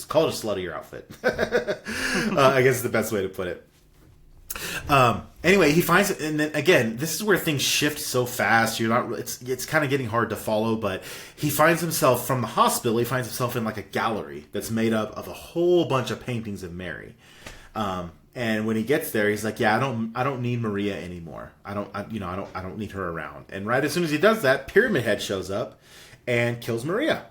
S5: call it a sluttier outfit. I guess is the best way to put it. Anyway, he finds it, and then again, this is where things shift so fast. It's kind of getting hard to follow, but he finds himself from the hospital. He finds himself in like a gallery that's made up of a whole bunch of paintings of Mary. And when he gets there, he's like, "Yeah, I don't need Maria anymore. I don't need her around." And right as soon as he does that, Pyramid Head shows up and kills Maria.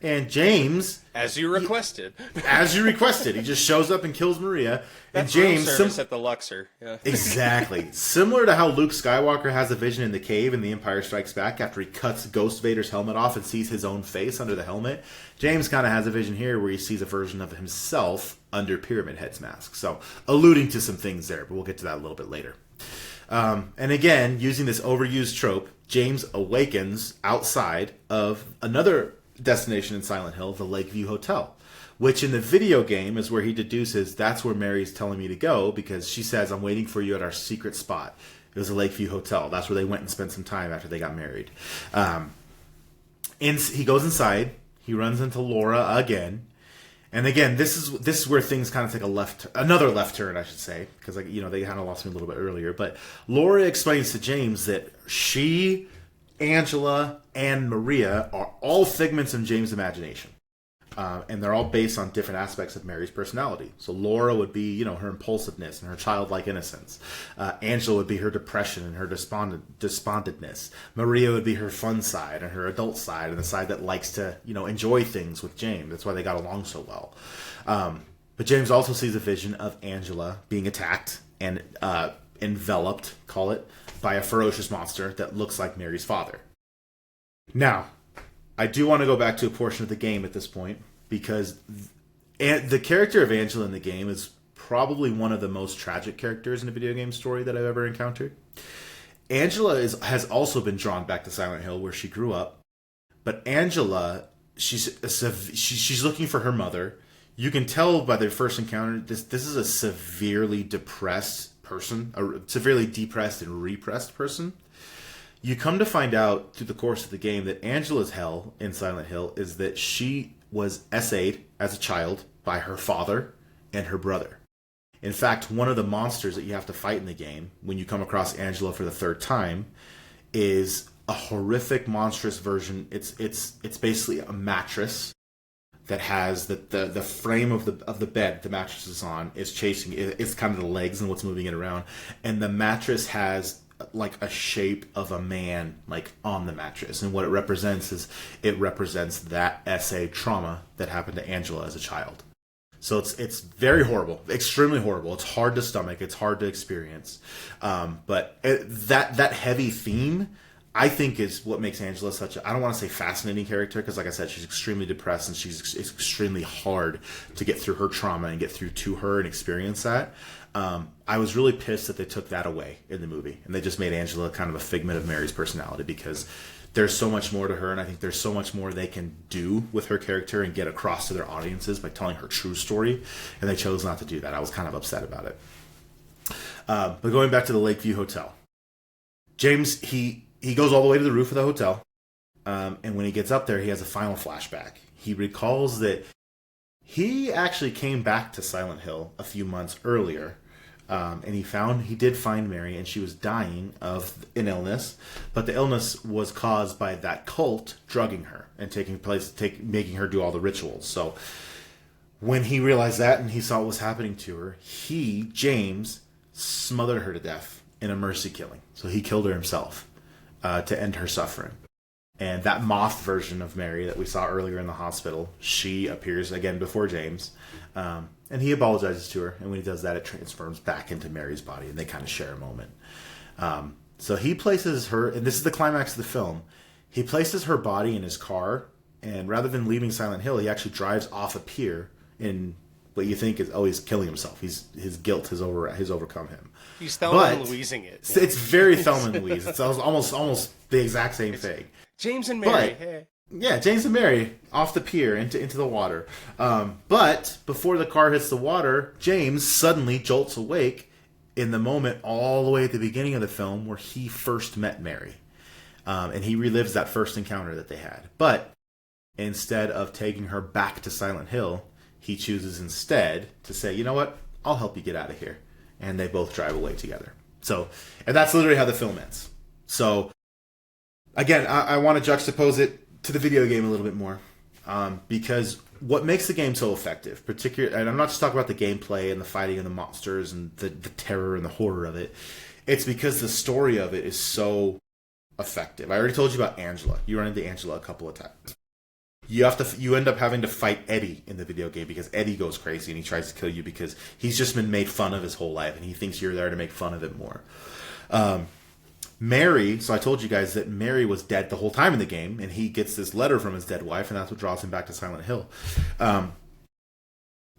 S5: And James,
S4: as you requested,
S5: he just shows up and kills Maria. And James,
S4: service at the Luxor, yeah.
S5: Exactly, similar to how Luke Skywalker has a vision in the cave in The Empire Strikes Back after he cuts Ghost Vader's helmet off and sees his own face under the helmet. James kind of has a vision here where he sees a version of himself under Pyramid Head's mask. So, alluding to some things there, but we'll get to that a little bit later. And again, using this overused trope, James awakens outside of another destination in Silent Hill, the Lakeview Hotel, which in the video game is where he deduces that's where Mary's telling me to go, because she says, "I'm waiting for you at our secret spot." It was a Lakeview Hotel. That's where they went and spent some time after they got married. And he goes inside. He runs into Laura again. And again, this is where things kind of take another left turn, I should say, because they kind of lost me a little bit earlier. But Laura explains to James that she, Angela, and Maria are all figments of James' imagination. And they're all based on different aspects of Mary's personality. So Laura would be, her impulsiveness and her childlike innocence. Angela would be her depression and her despondentness. Maria would be her fun side and her adult side and the side that likes to, enjoy things with James. That's why they got along so well. But James also sees a vision of Angela being attacked and enveloped, call it, by a ferocious monster that looks like Mary's father. Now, I do want to go back to a portion of the game at this point, because the character of Angela in the game is probably one of the most tragic characters in a video game story that I've ever encountered. Angela has also been drawn back to Silent Hill, where she grew up. But Angela, she's looking for her mother. You can tell by their first encounter, this is a severely depressed person, a severely depressed and repressed person. You come to find out through the course of the game that Angela's hell in Silent Hill is that she was essayed as a child by her father and her brother. In fact, one of the monsters that you have to fight in the game, when you come across Angela for the third time, is a horrific, monstrous version. It's basically a mattress that has the frame of the bed the mattress is on is chasing it. It's kind of the legs and what's moving it around, and the mattress has like a shape of a man like on the mattress, and what it represents that essay trauma that happened to Angela as a child. So it's very horrible, extremely horrible. It's hard to stomach, it's hard to experience, but that heavy theme I think is what makes Angela such a, I don't want to say fascinating character, because like I said, she's extremely depressed and it's extremely hard to get through her trauma and get through to her and experience that. I was really pissed that they took that away in the movie and they just made Angela kind of a figment of Mary's personality, because there's so much more to her, and I think there's so much more they can do with her character and get across to their audiences by telling her true story, and they chose not to do that. I was kind of upset about it. But going back to the Lakeview Hotel, James, he goes all the way to the roof of the hotel, and when he gets up there, he has a final flashback. He recalls that he actually came back to Silent Hill a few months earlier, and he did find Mary, and she was dying of an illness, but the illness was caused by that cult drugging her and making her do all the rituals. So when he realized that and he saw what was happening to her, James, smothered her to death in a mercy killing. So he killed her himself to end her suffering. And that moth version of Mary that we saw earlier in the hospital, she appears again before James. And he apologizes to her. And when he does that, it transforms back into Mary's body. And they kind of share a moment. So he places her, and this is the climax of the film, he places her body in his car. And rather than leaving Silent Hill, he actually drives off a pier in what you think is, he's killing himself. His guilt has overcome him.
S4: He's Thelma and Louising it.
S5: It's very Thelma and Louise. It's almost the exact same thing.
S4: James and Mary.
S5: But, yeah, James and Mary off the pier into the water. But before the car hits the water, James suddenly jolts awake in the moment all the way at the beginning of the film where he first met Mary. And he relives that first encounter that they had. But instead of taking her back to Silent Hill, he chooses instead to say, you know what, I'll help you get out of here. And they both drive away together. And that's literally how the film ends. So, again, I want to juxtapose it to the video game a little bit more. Because what makes the game so effective, and I'm not just talking about the gameplay and the fighting and the monsters and the terror and the horror of it. It's because the story of it is so effective. I already told you about Angela. You run into Angela a couple of times. You end up having to fight Eddie in the video game because Eddie goes crazy and he tries to kill you because he's just been made fun of his whole life and he thinks you're there to make fun of it more. Mary, so I told you guys that Mary was dead the whole time in the game, and he gets this letter from his dead wife, and that's what draws him back to Silent Hill. A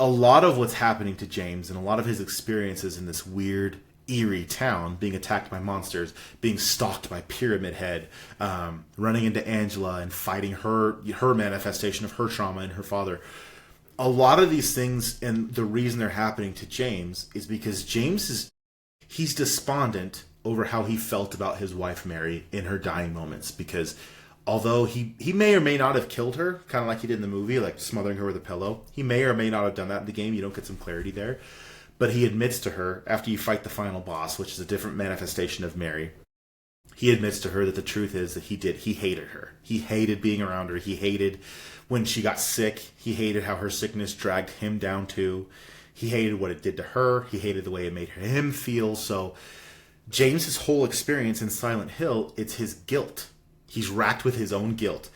S5: lot of what's happening to James and a lot of his experiences in this weird, eerie town, being attacked by monsters, being stalked by Pyramid Head, running into Angela and fighting her manifestation of her trauma and her father. A lot of these things, and the reason they're happening to James is because he's despondent over how he felt about his wife Mary in her dying moments, because although he may or may not have killed her, kind of like he did in the movie, like smothering her with a pillow, he may or may not have done that in the game. You don't get some clarity there. But he admits to her, after you fight the final boss, which is a different manifestation of Mary, he admits to her that the truth is that he hated her. He hated being around her. He hated when she got sick. He hated how her sickness dragged him down too. He hated what it did to her. He hated the way it made him feel. So James's whole experience in Silent Hill, it's his guilt. He's racked with his own guilt.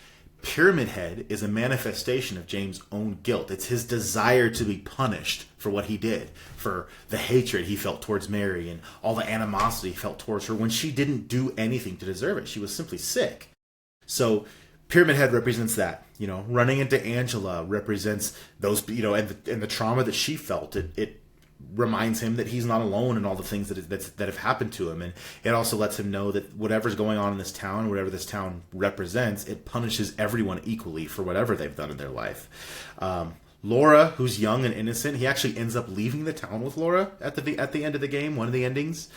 S5: Pyramid Head is a manifestation of James' own guilt. It's his desire to be punished for what he did, for the hatred he felt towards Mary and all the animosity he felt towards her when she didn't do anything to deserve it. She was simply sick. So Pyramid Head represents that. Running into Angela represents those, and the trauma that she felt. It reminds him that he's not alone in all the things that have happened to him, and it also lets him know that whatever's going on in this town, whatever this town represents, it punishes everyone equally for whatever they've done in their life. Laura, who's young and innocent, he actually ends up leaving the town with Laura at the end of the game, one of the endings,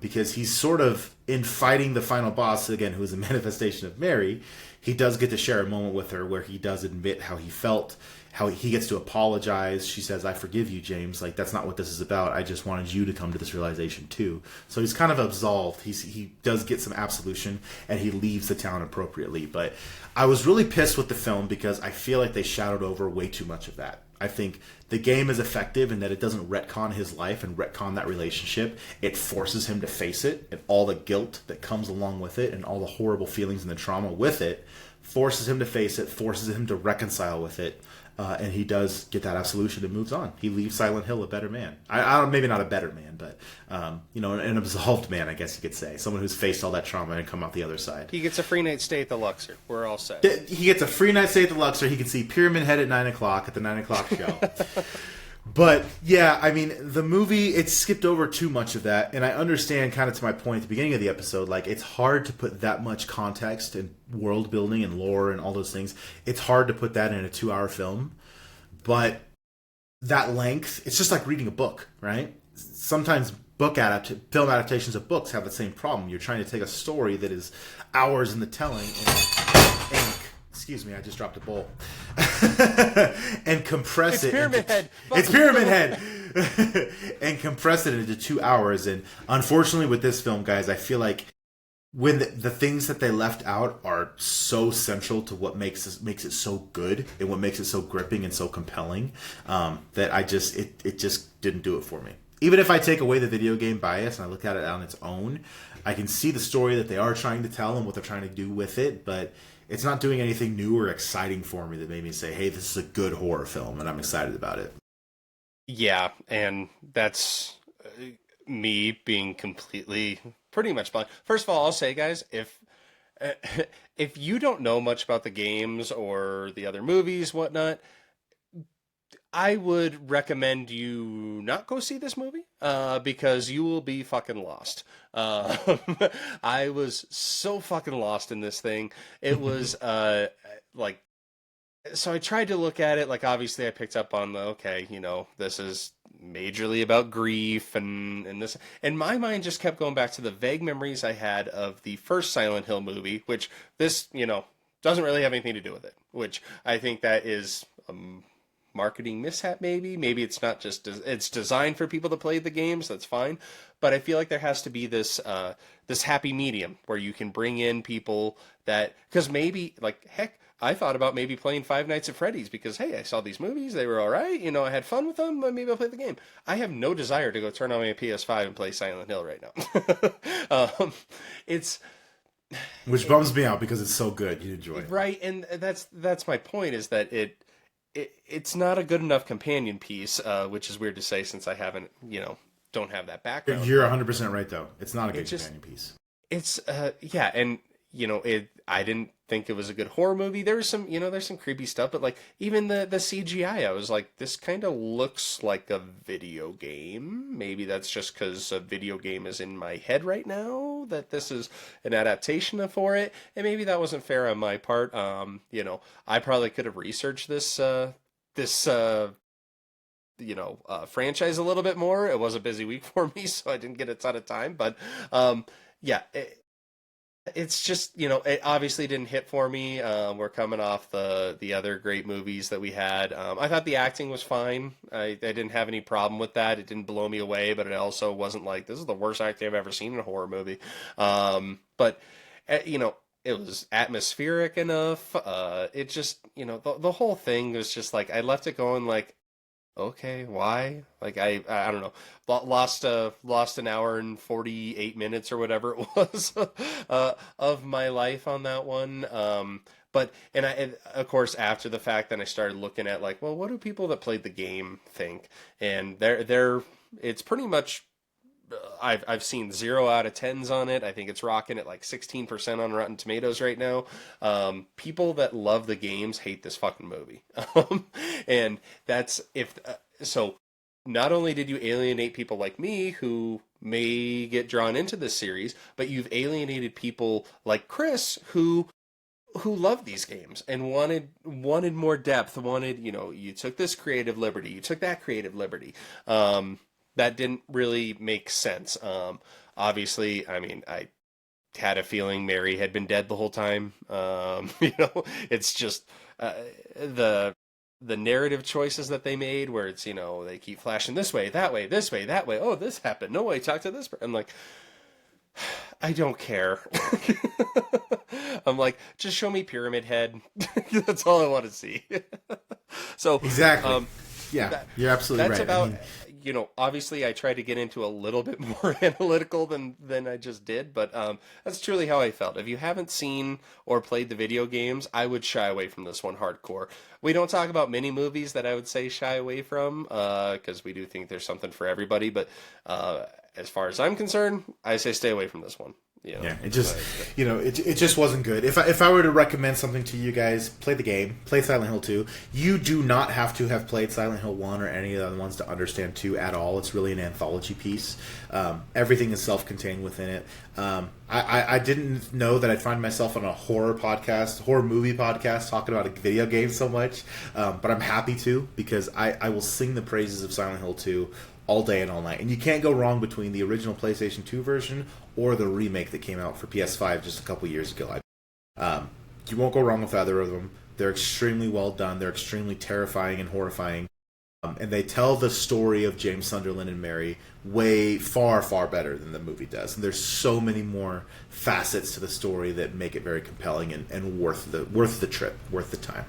S5: because he's sort of in fighting the final boss again, who is a manifestation of Mary. He does get to share a moment with her where he does admit how he felt, how he gets to apologize. She says, "I forgive you, James. Like, that's not what this is about. I just wanted you to come to this realization too." So he's kind of absolved. He does get some absolution, and he leaves the town appropriately. But I was really pissed with the film because I feel like they shadowed over way too much of that. I think the game is effective in that it doesn't retcon his life and retcon that relationship. It forces him to face it, and all the guilt that comes along with it and all the horrible feelings and the trauma with it forces him to face it, forces him to reconcile with it, and he does get that absolution and moves on. He leaves Silent Hill a better man. I don't, maybe not a better man, but an absolved man, I guess you could say. Someone who's faced all that trauma and come out the other side.
S4: He gets a free night stay at the Luxor. We're all set.
S5: He gets a free night stay at the Luxor. He can see Pyramid Head at 9 o'clock at the 9 o'clock show. But, yeah, I mean, the movie, it skipped over too much of that. And I understand, kind of to my point at the beginning of the episode, like, it's hard to put that much context and world building and lore and all those things. It's hard to put that in a 2-hour film. But that length, it's just like reading a book, right? Sometimes film adaptations of books have the same problem. You're trying to take a story that is hours in the telling and excuse me, I just dropped a bowl. And compress it. It's Pyramid Head. And compress it into 2 hours. And unfortunately with this film, guys, I feel like when the things that they left out are so central to what makes it so good and what makes it so gripping and so compelling, that it just didn't do it for me. Even if I take away the video game bias and I look at it on its own, I can see the story that they are trying to tell and what they're trying to do with it, but it's not doing anything new or exciting for me that made me say, hey, this is a good horror film, and I'm excited about it.
S4: Yeah, and that's me being completely, pretty much blind. First of all, I'll say, guys, if you don't know much about the games or the other movies, whatnot, I would recommend you not go see this movie, because you will be fucking lost. I was so fucking lost in this thing. It was, like, so I tried to look at it, like, obviously I picked up on this is majorly about grief and this, and my mind just kept going back to the vague memories I had of the first Silent Hill movie, which this, doesn't really have anything to do with it, which I think that is, marketing mishap, maybe it's not just, it's designed for people to play the games, that's fine, but I feel like there has to be this this happy medium where you can bring in people that, because maybe, like, heck, I thought about maybe playing Five Nights at Freddy's because, hey, I saw these movies, they were all right, I had fun with them, but maybe I'll play the game. I have no desire to go turn on my PS5 and play Silent Hill right now.
S5: Which bums me out because it's so good, you enjoy it.
S4: Right, and that's my point, is that it's not a good enough companion piece, which is weird to say since I haven't, don't have that background.
S5: You're 100% right, though. It's not a good companion piece.
S4: It's, yeah, and, I didn't think it was a good horror movie. There was some, there's some creepy stuff, but, like, even the CGI, I was like, this kind of looks like a video game. Maybe that's just because a video game is in my head right now, that this is an adaptation for it, and maybe that wasn't fair on my part. I probably could have researched this franchise a little bit more. It was a busy week for me, so I didn't get a ton of time, but, yeah, it's just, it obviously didn't hit for me. We're coming off the other great movies that we had. I thought the acting was fine. I didn't have any problem with that. It didn't blow me away, but it also wasn't like, this is the worst acting I've ever seen in a horror movie. But, it was atmospheric enough. It just, the whole thing was just like, I left it going like, okay, why? Like, I don't know. Lost an hour and 48 minutes or whatever it was of my life on that one. But of course, after the fact, then I started looking at, like, well, what do people that played the game think? And it's pretty much, I've seen 0 out of 10s on it. I think it's rocking at like 16% on Rotten Tomatoes right now. People that love the games hate this fucking movie. And that's, so not only did you alienate people like me who may get drawn into this series, but you've alienated people like Chris who loved these games and wanted more depth, you took this creative liberty, you took that creative liberty. That didn't really make sense. Obviously, I mean, I had a feeling Mary had been dead the whole time. It's just the narrative choices that they made, where it's, they keep flashing this way, that way, this way, that way. Oh, this happened. No way, talk to this person. I'm like, I don't care. I'm like, just show me Pyramid Head. That's all I want to see. So
S5: exactly. Yeah, you're absolutely right.
S4: That's about, obviously I tried to get into a little bit more analytical than I just did, but that's truly how I felt. If you haven't seen or played the video games, I would shy away from this one hardcore. We don't talk about many movies that I would say shy away from, because we do think there's something for everybody, but as far as I'm concerned, I say stay away from this one.
S5: Yeah, it just, it just wasn't good. If I were to recommend something to you guys, play the game, play Silent Hill 2. You do not have to have played Silent Hill 1 or any of the other ones to understand 2 at all. It's really an anthology piece. Everything is self-contained within it. I didn't know that I'd find myself on a horror movie podcast, talking about a video game so much, but I'm happy to, because I will sing the praises of Silent Hill 2 all day and all night. And you can't go wrong between the original PlayStation 2 version or the remake that came out for PS5 just a couple years ago. You won't go wrong with either of them. They're extremely well done. They're extremely terrifying and horrifying. And they tell the story of James Sunderland and Mary way far, far better than the movie does. And there's so many more facets to the story that make it very compelling and worth the trip, worth the time.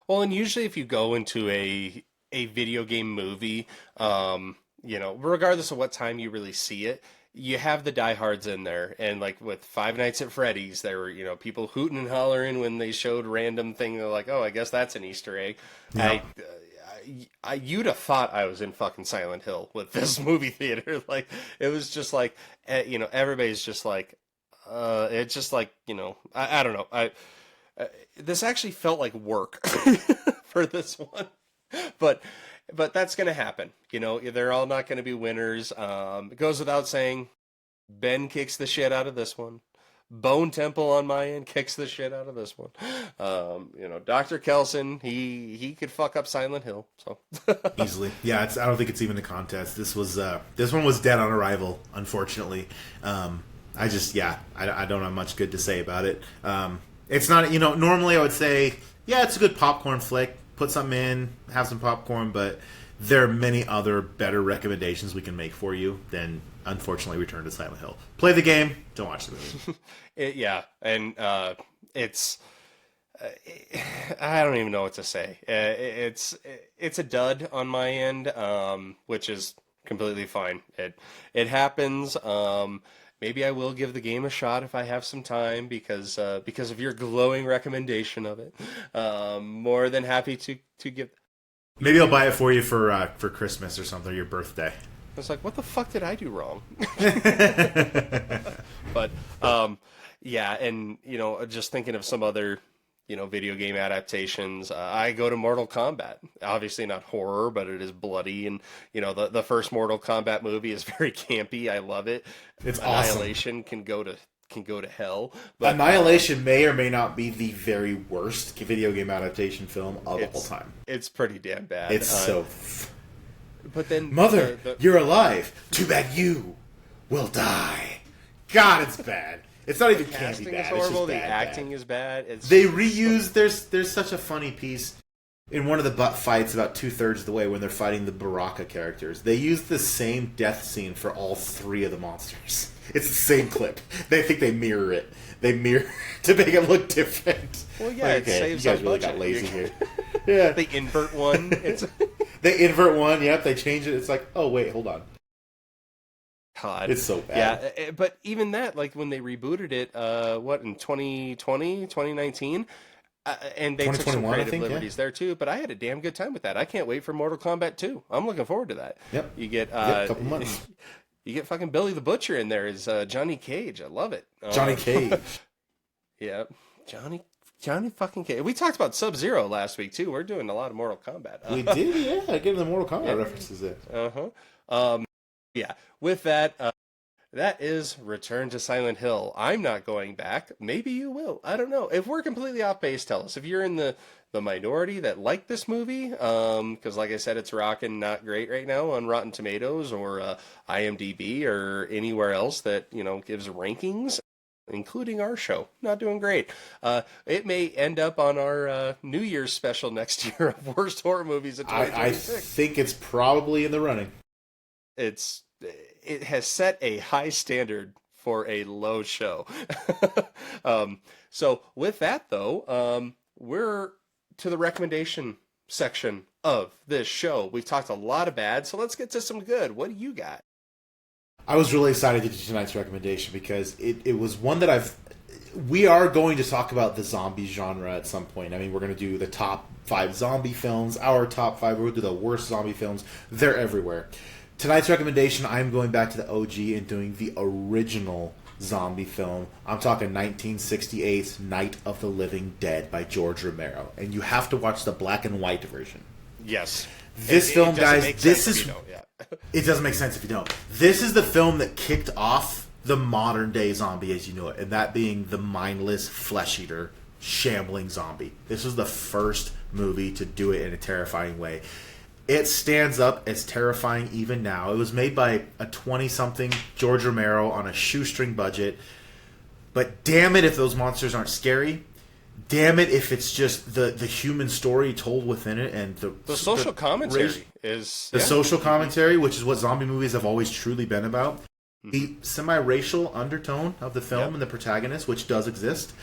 S4: Well, and usually if you go into a video game movie, regardless of what time you really see it, you have the diehards in there. And like with Five Nights at Freddy's, there were, people hooting and hollering when they showed random thing. They're like, oh, I guess that's an Easter egg. Yeah. You'd have thought I was in fucking Silent Hill with this movie theater. Like, it was just like, everybody's just like, it's just like, I don't know. This actually felt like work for this one. But that's going to happen. They're all not going to be winners. It goes without saying, Ben kicks the shit out of this one. Bone Temple on my end kicks the shit out of this one. Dr. Kelson, he could fuck up Silent Hill. So
S5: easily. Yeah, I don't think it's even a contest. This one was dead on arrival, unfortunately. I don't have much good to say about it. It's not, normally I would say, yeah, it's a good popcorn flick. Put something in, have some popcorn, but there are many other better recommendations we can make for you than, unfortunately, Return to Silent Hill. Play the game, don't watch the movie.
S4: It's... I don't even know what to say. It's a dud on my end, which is completely fine. It happens. Maybe I will give the game a shot if I have some time because of your glowing recommendation of it. More than happy to give.
S5: Maybe I'll buy it for you for Christmas or something, or your birthday.
S4: I was like, what the fuck did I do wrong? But and just thinking of some other video game adaptations. I go to Mortal Kombat. Obviously not horror, but it is bloody, and the first Mortal Kombat movie is very campy. I love it.
S5: It's
S4: Annihilation
S5: awesome.
S4: can go to hell. But,
S5: Annihilation may or may not be the very worst video game adaptation film of all time.
S4: It's pretty damn bad.
S5: It's
S4: But then,
S5: Mother, you're alive. Too bad you will die. God, it's bad. It's not even
S4: casting
S5: campy bad.
S4: Is horrible.
S5: It's just
S4: the acting is bad.
S5: They reuse. There's such a funny piece in one of the butt fights about 2/3 of the way when they're fighting the Baraka characters. They use the same death scene for all 3 of the monsters. It's the same clip. They think they mirror it. They mirror to make it look different.
S4: Well, yeah, it saves
S5: you guys
S4: on
S5: really
S4: budget.
S5: got lazy here. Yeah,
S4: they invert one.
S5: They invert one. Yep, they change it. It's like, oh wait, hold on.
S4: God.
S5: It's so bad.
S4: Yeah, but even that, like when they rebooted it, in 2020, 2019, and they took some creative liberties there too. But I had a damn good time with that. I can't wait for Mortal Kombat 2. I'm looking forward to that.
S5: Yep.
S4: You get
S5: a couple months.
S4: You get fucking Billy the Butcher in there as Johnny Cage. I love it.
S5: Johnny Cage.
S4: Yeah, Johnny fucking Cage. We talked about Sub-Zero last week too. We're doing a lot of Mortal Kombat.
S5: We did, yeah. Getting the Mortal Kombat references in.
S4: Yeah. With that, that is Return to Silent Hill. I'm not going back. Maybe you will. I don't know. If we're completely off base, tell us. If you're in the minority that like this movie, because like I said, it's rocking not great right now on Rotten Tomatoes or IMDb or anywhere else that gives rankings, including our show. Not doing great. It may end up on our New Year's special next year of worst horror movies of 2026.
S5: I think it's probably in the running.
S4: It has set a high standard for a low show. So with that though, we're to the recommendation section of this show. We've talked a lot of bad, so let's get to some good. What do you got?
S5: I was really excited to do tonight's recommendation because it was one that we are going to talk about the zombie genre at some point. I mean, we're going to do the top 5 zombie films, our top 5. We'll do the worst zombie films. They're everywhere. Tonight's recommendation, I'm going back to the OG and doing the original zombie film. I'm talking 1968's Night of the Living Dead by George Romero. And you have to watch the black and white version.
S4: Yes.
S5: This film, guys, this is...
S4: Yeah.
S5: It doesn't make sense if you don't. This is the film that kicked off the modern day zombie as you know it, and that being the mindless flesh eater shambling zombie. This was the first movie to do it in a terrifying way. It stands up as terrifying even now. It was made by a 20-something George Romero on a shoestring budget. But damn it if those monsters aren't scary. Damn it if it's just the human story told within it, and
S4: the social commentary is
S5: the social commentary, which is what zombie movies have always truly been about. The semi-racial undertone of the film and the protagonist, which does exist.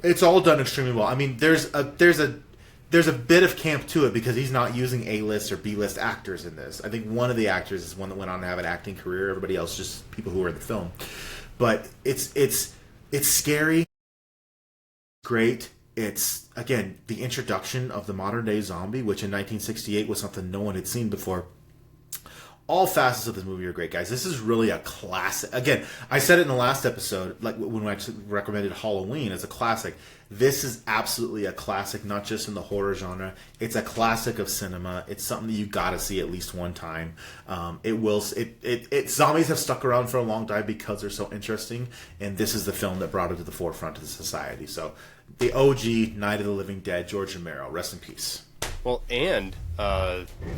S5: It's all done extremely well. I mean, there's a bit of camp to it because he's not using A-list or B-list actors in this. I think one of the actors is one that went on to have an acting career. Everybody else just people who were in the film. But it's scary. Great. It's, again, the introduction of the modern day zombie, which in 1968 was something no one had seen before. All facets of this movie are great, guys. This is really a classic. Again, I said it in the last episode, like when I recommended Halloween as a classic. This is absolutely a classic, not just in the horror genre. It's a classic of cinema. It's something that you got to see at least one time. Zombies have stuck around for a long time because they're so interesting, and this is the film that brought it to the forefront of the society. So, the OG Night of the Living Dead, George Romero, rest in peace.
S4: Well, and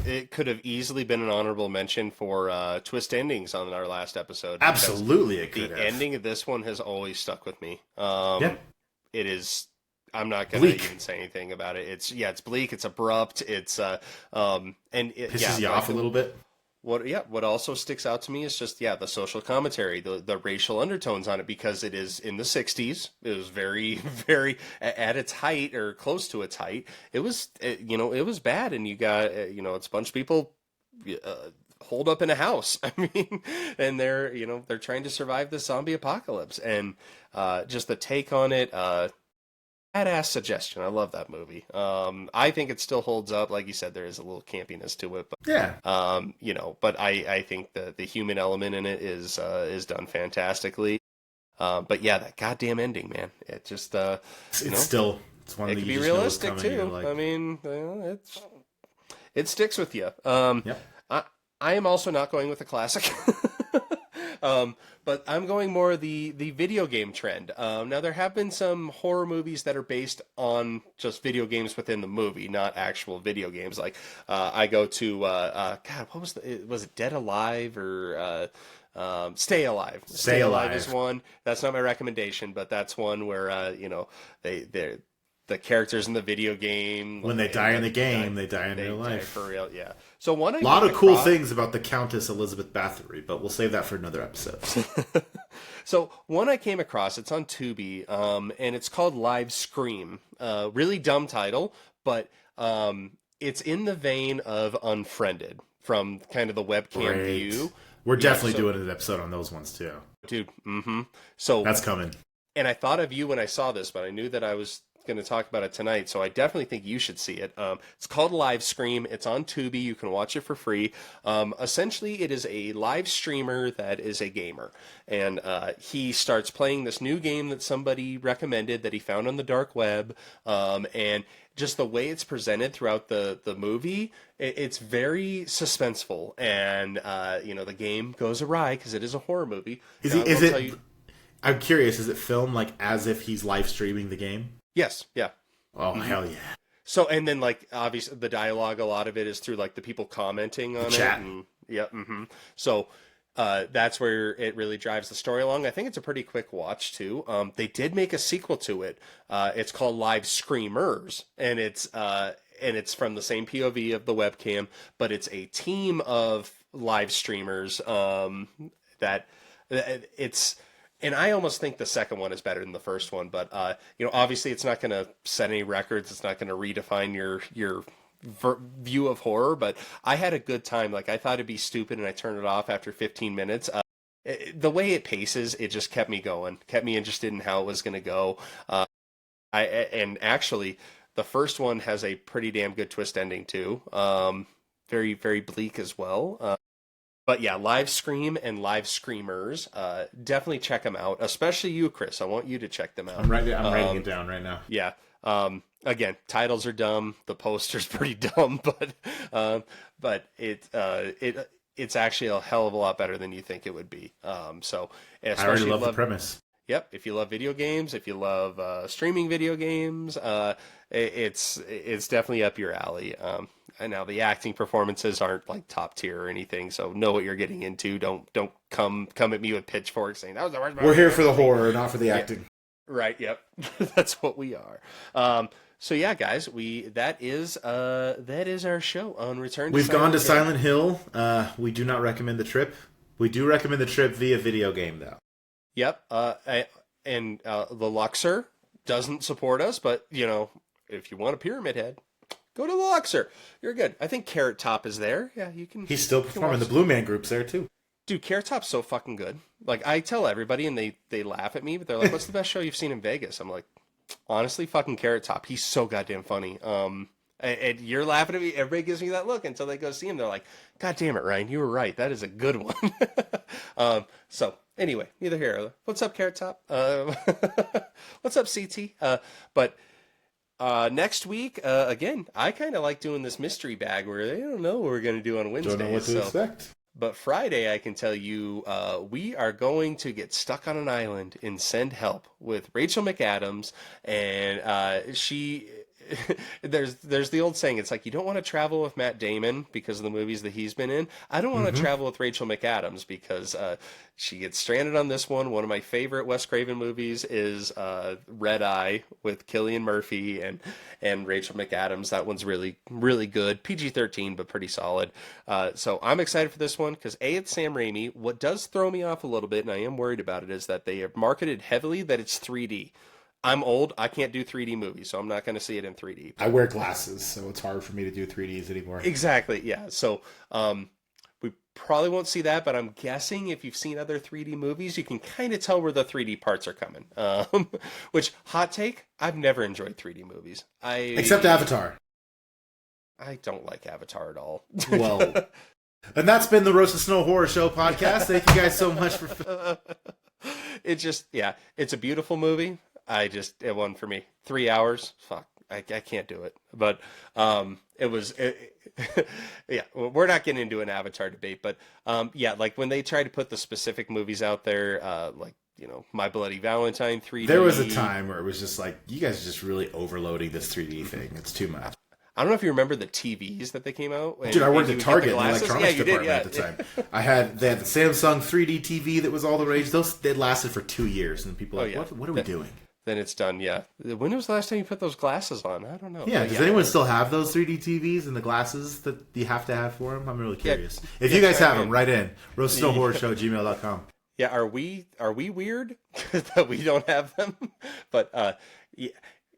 S4: it could have easily been an honorable mention for twist endings on our last episode.
S5: Absolutely, it could have.
S4: The ending of this one has always stuck with me. It is. I'm not going to even say anything about it. It's bleak. It's abrupt. It's
S5: pisses you off a little bit.
S4: What also sticks out to me is just the social commentary, the racial undertones on it, because it is in the 60s. It was very, very at its height or close to its height. It was bad, and you got it's a bunch of people holed up in a house. I mean, and they're trying to survive the zombie apocalypse, and just the take on it. Badass suggestion. I love that movie. I think it still holds up. Like you said, there is a little campiness to it, but but I think the human element in it is done fantastically. But yeah, that goddamn ending, man. It just it's
S5: one
S4: it
S5: that
S4: can
S5: you
S4: be
S5: just know
S4: realistic
S5: is coming,
S4: too.
S5: like...
S4: I mean, it sticks with you.
S5: Yep.
S4: I am also not going with a classic. But I'm going more the video game trend. Now, there have been some horror movies that are based on just video games within the movie, not actual video games. Like, I go to, God, what was it Dead Alive or Stay Alive? Stay Alive is one. That's not my recommendation, but that's one where, they're the characters in the video game.
S5: When they die in the game, they die in real life.
S4: For real, yeah. So a
S5: lot of cool things about the Countess Elizabeth Bathory, but we'll save that for another episode.
S4: So one I came across, it's on Tubi, and it's called Live Scream. Really dumb title, but it's in the vein of Unfriended from kind of the webcam view.
S5: We're definitely doing an episode on those ones too.
S4: Dude, So
S5: that's coming.
S4: And I thought of you when I saw this, but I knew that I was going to talk about it tonight, so I definitely think you should see it. It's called Live Scream. It's on Tubi. You can watch it for free. Essentially, it is a live streamer that is a gamer, and he starts playing this new game that somebody recommended that he found on the dark web, and just the way it's presented throughout the movie, it's very suspenseful, and the game goes awry because it is a horror movie.
S5: I'm curious, is it filmed like as if he's live streaming the game?
S4: Yes, yeah.
S5: Oh, hell yeah.
S4: So, and then, like, obviously, the dialogue, a lot of it is through, like, the people commenting on
S5: chat.
S4: So, that's where it really drives the story along. I think it's a pretty quick watch, too. They did make a sequel to it. It's called Live Screamers, and it's from the same POV of the webcam, but it's a team of live streamers that it's... And I almost think the second one is better than the first one, but obviously it's not going to set any records. It's not going to redefine your view of horror. But I had a good time. Like, I thought it'd be stupid, and I turned it off after 15 minutes. The way it paces, it just kept me going, kept me interested in how it was going to go. And actually, the first one has a pretty damn good twist ending too. Very, very bleak as well. But yeah, Live Scream and Live Screamers, definitely check them out. Especially you, Chris. I want you to check them out.
S5: I'm writing it down right now.
S4: Yeah. Again, titles are dumb. The poster's pretty dumb, but it's actually a hell of a lot better than you think it would be. So
S5: I already love the premise.
S4: Yep. If you love video games, if you love streaming video games, it's definitely up your alley. And now the acting performances aren't like top tier or anything, so know what you're getting into. Don't come at me with pitchforks saying that was the worst movie.
S5: We're here for the horror, not for the acting.
S4: Right. Yep. That's what we are. So yeah, guys, that is our show on Return to
S5: We've gone to
S4: Silent
S5: Silent Hill. We do not recommend the trip. We do recommend the trip via video game, though.
S4: Yep. And the Luxor doesn't support us, but if you want a Pyramid Head, go to the Luxor. You're good. I think Carrot Top is there. Yeah, you can.
S5: He's still performing. The Blue Man Group's there too.
S4: Dude, Carrot Top's so fucking good. Like, I tell everybody, and they laugh at me, but they're like, "What's the best show you've seen in Vegas?" I'm like, honestly, fucking Carrot Top. He's so goddamn funny. And you're laughing at me. Everybody gives me that look until they go see him. They're like, "God damn it, Ryan, you were right. That is a good one." So anyway, neither here nor there. What's up, Carrot Top? What's up, CT? But next week, again, I kind of like doing this mystery bag where they don't know what we're going to do on Wednesday.
S5: Don't know what to expect.
S4: But Friday, I can tell you, we are going to get stuck on an island in Send Help with Rachel McAdams, and she. There's the old saying. It's like, you don't want to travel with Matt Damon because of the movies that he's been in. I don't want to travel with Rachel McAdams because she gets stranded on this one. One of my favorite Wes Craven movies is Red Eye with Cillian Murphy and Rachel McAdams. That one's really, really good. PG-13, but pretty solid. So I'm excited for this one because it's Sam Raimi. What does throw me off a little bit, and I am worried about it, is that they have marketed heavily that it's 3D. I'm old. I can't do 3D movies, so I'm not going to see it in 3D.
S5: I wear glasses, so it's hard for me to do 3Ds anymore.
S4: Exactly, yeah. So we probably won't see that, but I'm guessing if you've seen other 3D movies, you can kind of tell where the 3D parts are coming. Which, hot take, I've never enjoyed 3D movies.
S5: Except Avatar.
S4: I don't like Avatar at all.
S5: Well, and that's been the Roast of Snow Horror Show podcast. Thank you guys so much for...
S4: It's just, yeah, it's a beautiful movie. It wasn't for me. 3 hours, fuck, I can't do it. But yeah, we're not getting into an Avatar debate, but yeah, like when they try to put the specific movies out there, like, My Bloody Valentine 3D.
S5: There was a time where it was just like, you guys are just really overloading this 3D thing. It's too much.
S4: I don't know if you remember the TVs that they came out.
S5: Dude, I worked at Target in the electronics department
S4: did, yeah.
S5: at the time. They had the Samsung 3D TV that was all the rage. They lasted for 2 years, and people were like, what are we doing?
S4: Then it's done, yeah. When was the last time you put those glasses on? I don't know.
S5: Yeah, does anyone still have those 3D TVs and the glasses that you have to have for them? I'm really curious. If you guys have them, write in. roastsnowhorrorshow@gmail.com.
S4: Yeah, are we weird that we don't have them? But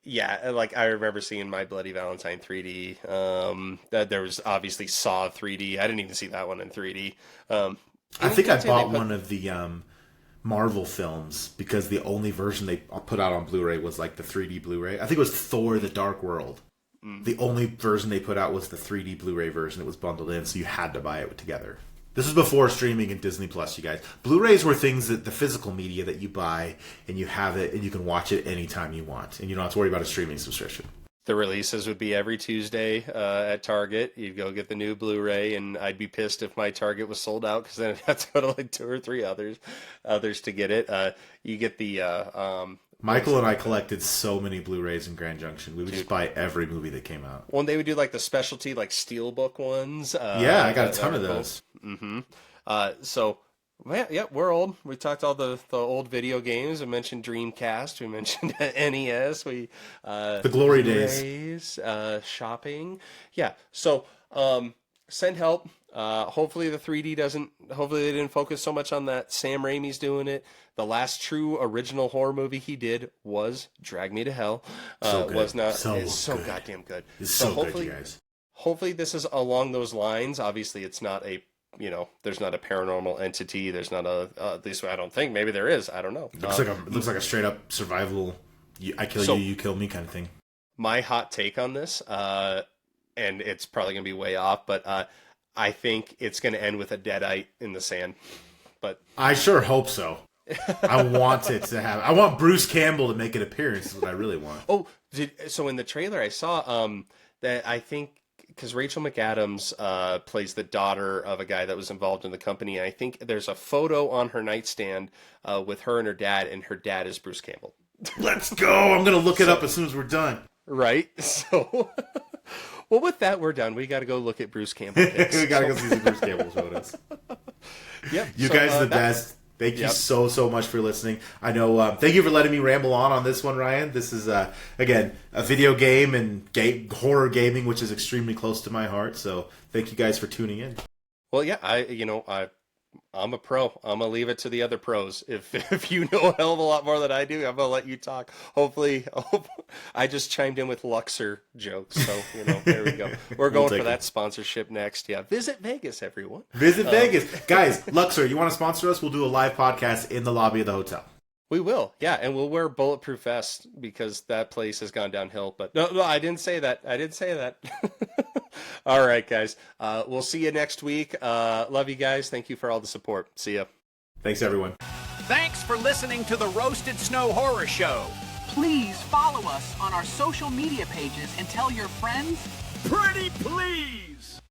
S4: yeah, like I remember seeing My Bloody Valentine 3D. That there was obviously Saw 3D. I didn't even see that one in 3D.
S5: I think I bought one of the Marvel films because the only version they put out on Blu-ray was like the 3D Blu-ray. I think it was Thor: The Dark World. The only version they put out was the 3D Blu-ray version. It was bundled in, so you had to buy it together. This was before streaming and Disney Plus, you guys. Blu-rays were things that the physical media that you buy and you have it and you can watch it anytime you want, and you don't have to worry about a streaming subscription.
S4: The releases would be every Tuesday at Target. You'd go get the new Blu-ray, and I'd be pissed if my Target was sold out because then I'd have to go to like 2 or 3 others to get it. You get the...
S5: Michael and I collected so many Blu-rays in Grand Junction. We would just buy every movie that came out.
S4: When they would do like the specialty, like Steelbook ones.
S5: Yeah, I got a ton of those.
S4: Mm-hmm. So... Yeah, we're old. We talked all the old video games. We mentioned Dreamcast. We mentioned NES. The
S5: glory days.
S4: Shopping. Yeah. So Send Help. Hopefully the 3D doesn't. Hopefully they didn't focus so much on that. Sam Raimi's doing it. The last true original horror movie he did was Drag Me to Hell.
S5: So good.
S4: Was not
S5: So
S4: so
S5: good.
S4: goddamn good.
S5: It's so good,
S4: hopefully,
S5: you guys.
S4: hopefully this is along those lines. Obviously, it's not a there's not a paranormal entity. There's not at least I don't think. Maybe there is. I don't know.
S5: It looks like a straight up survival. I kill you, you kill me kind of thing.
S4: My hot take on this, and it's probably gonna be way off, but I think it's gonna end with a deadite in the sand. But
S5: I sure hope so. I want it to happen. I want Bruce Campbell to make an appearance. Is what I really want.
S4: Oh, so in the trailer I saw that I think because Rachel McAdams plays the daughter of a guy that was involved in the company. And I think there's a photo on her nightstand with her and her dad is Bruce Campbell.
S5: Let's go. I'm going to look it up as soon as we're done.
S4: Right? So, well, with that, we're done. We got to go look at Bruce Campbell.
S5: We got to go see some Bruce Campbell photos.
S4: Yep.
S5: You guys are the best. Thank you so much for listening. I know. Thank you for letting me ramble on this one, Ryan. This is again a video game and horror gaming, which is extremely close to my heart. So thank you guys for tuning in.
S4: Well, yeah, I'm a pro. I'm gonna leave it to the other pros. If you know a hell of a lot more than I do, I'm gonna let you talk. Hopefully, I just chimed in with Luxor jokes, so there we go. We're going for that sponsorship next. Yeah, visit Vegas, everyone.
S5: Visit Vegas, guys. Luxor, you want to sponsor us? We'll do a live podcast in the lobby of the hotel.
S4: We will, yeah, and we'll wear bulletproof vests because that place has gone downhill. But no, I didn't say that. All right, guys. We'll see you next week. Love you guys. Thank you for all the support. See ya.
S5: Thanks, everyone.
S1: Thanks for listening to the Roasted Snow Horror Show.
S8: Please follow us on our social media pages and tell your friends.
S1: Pretty please!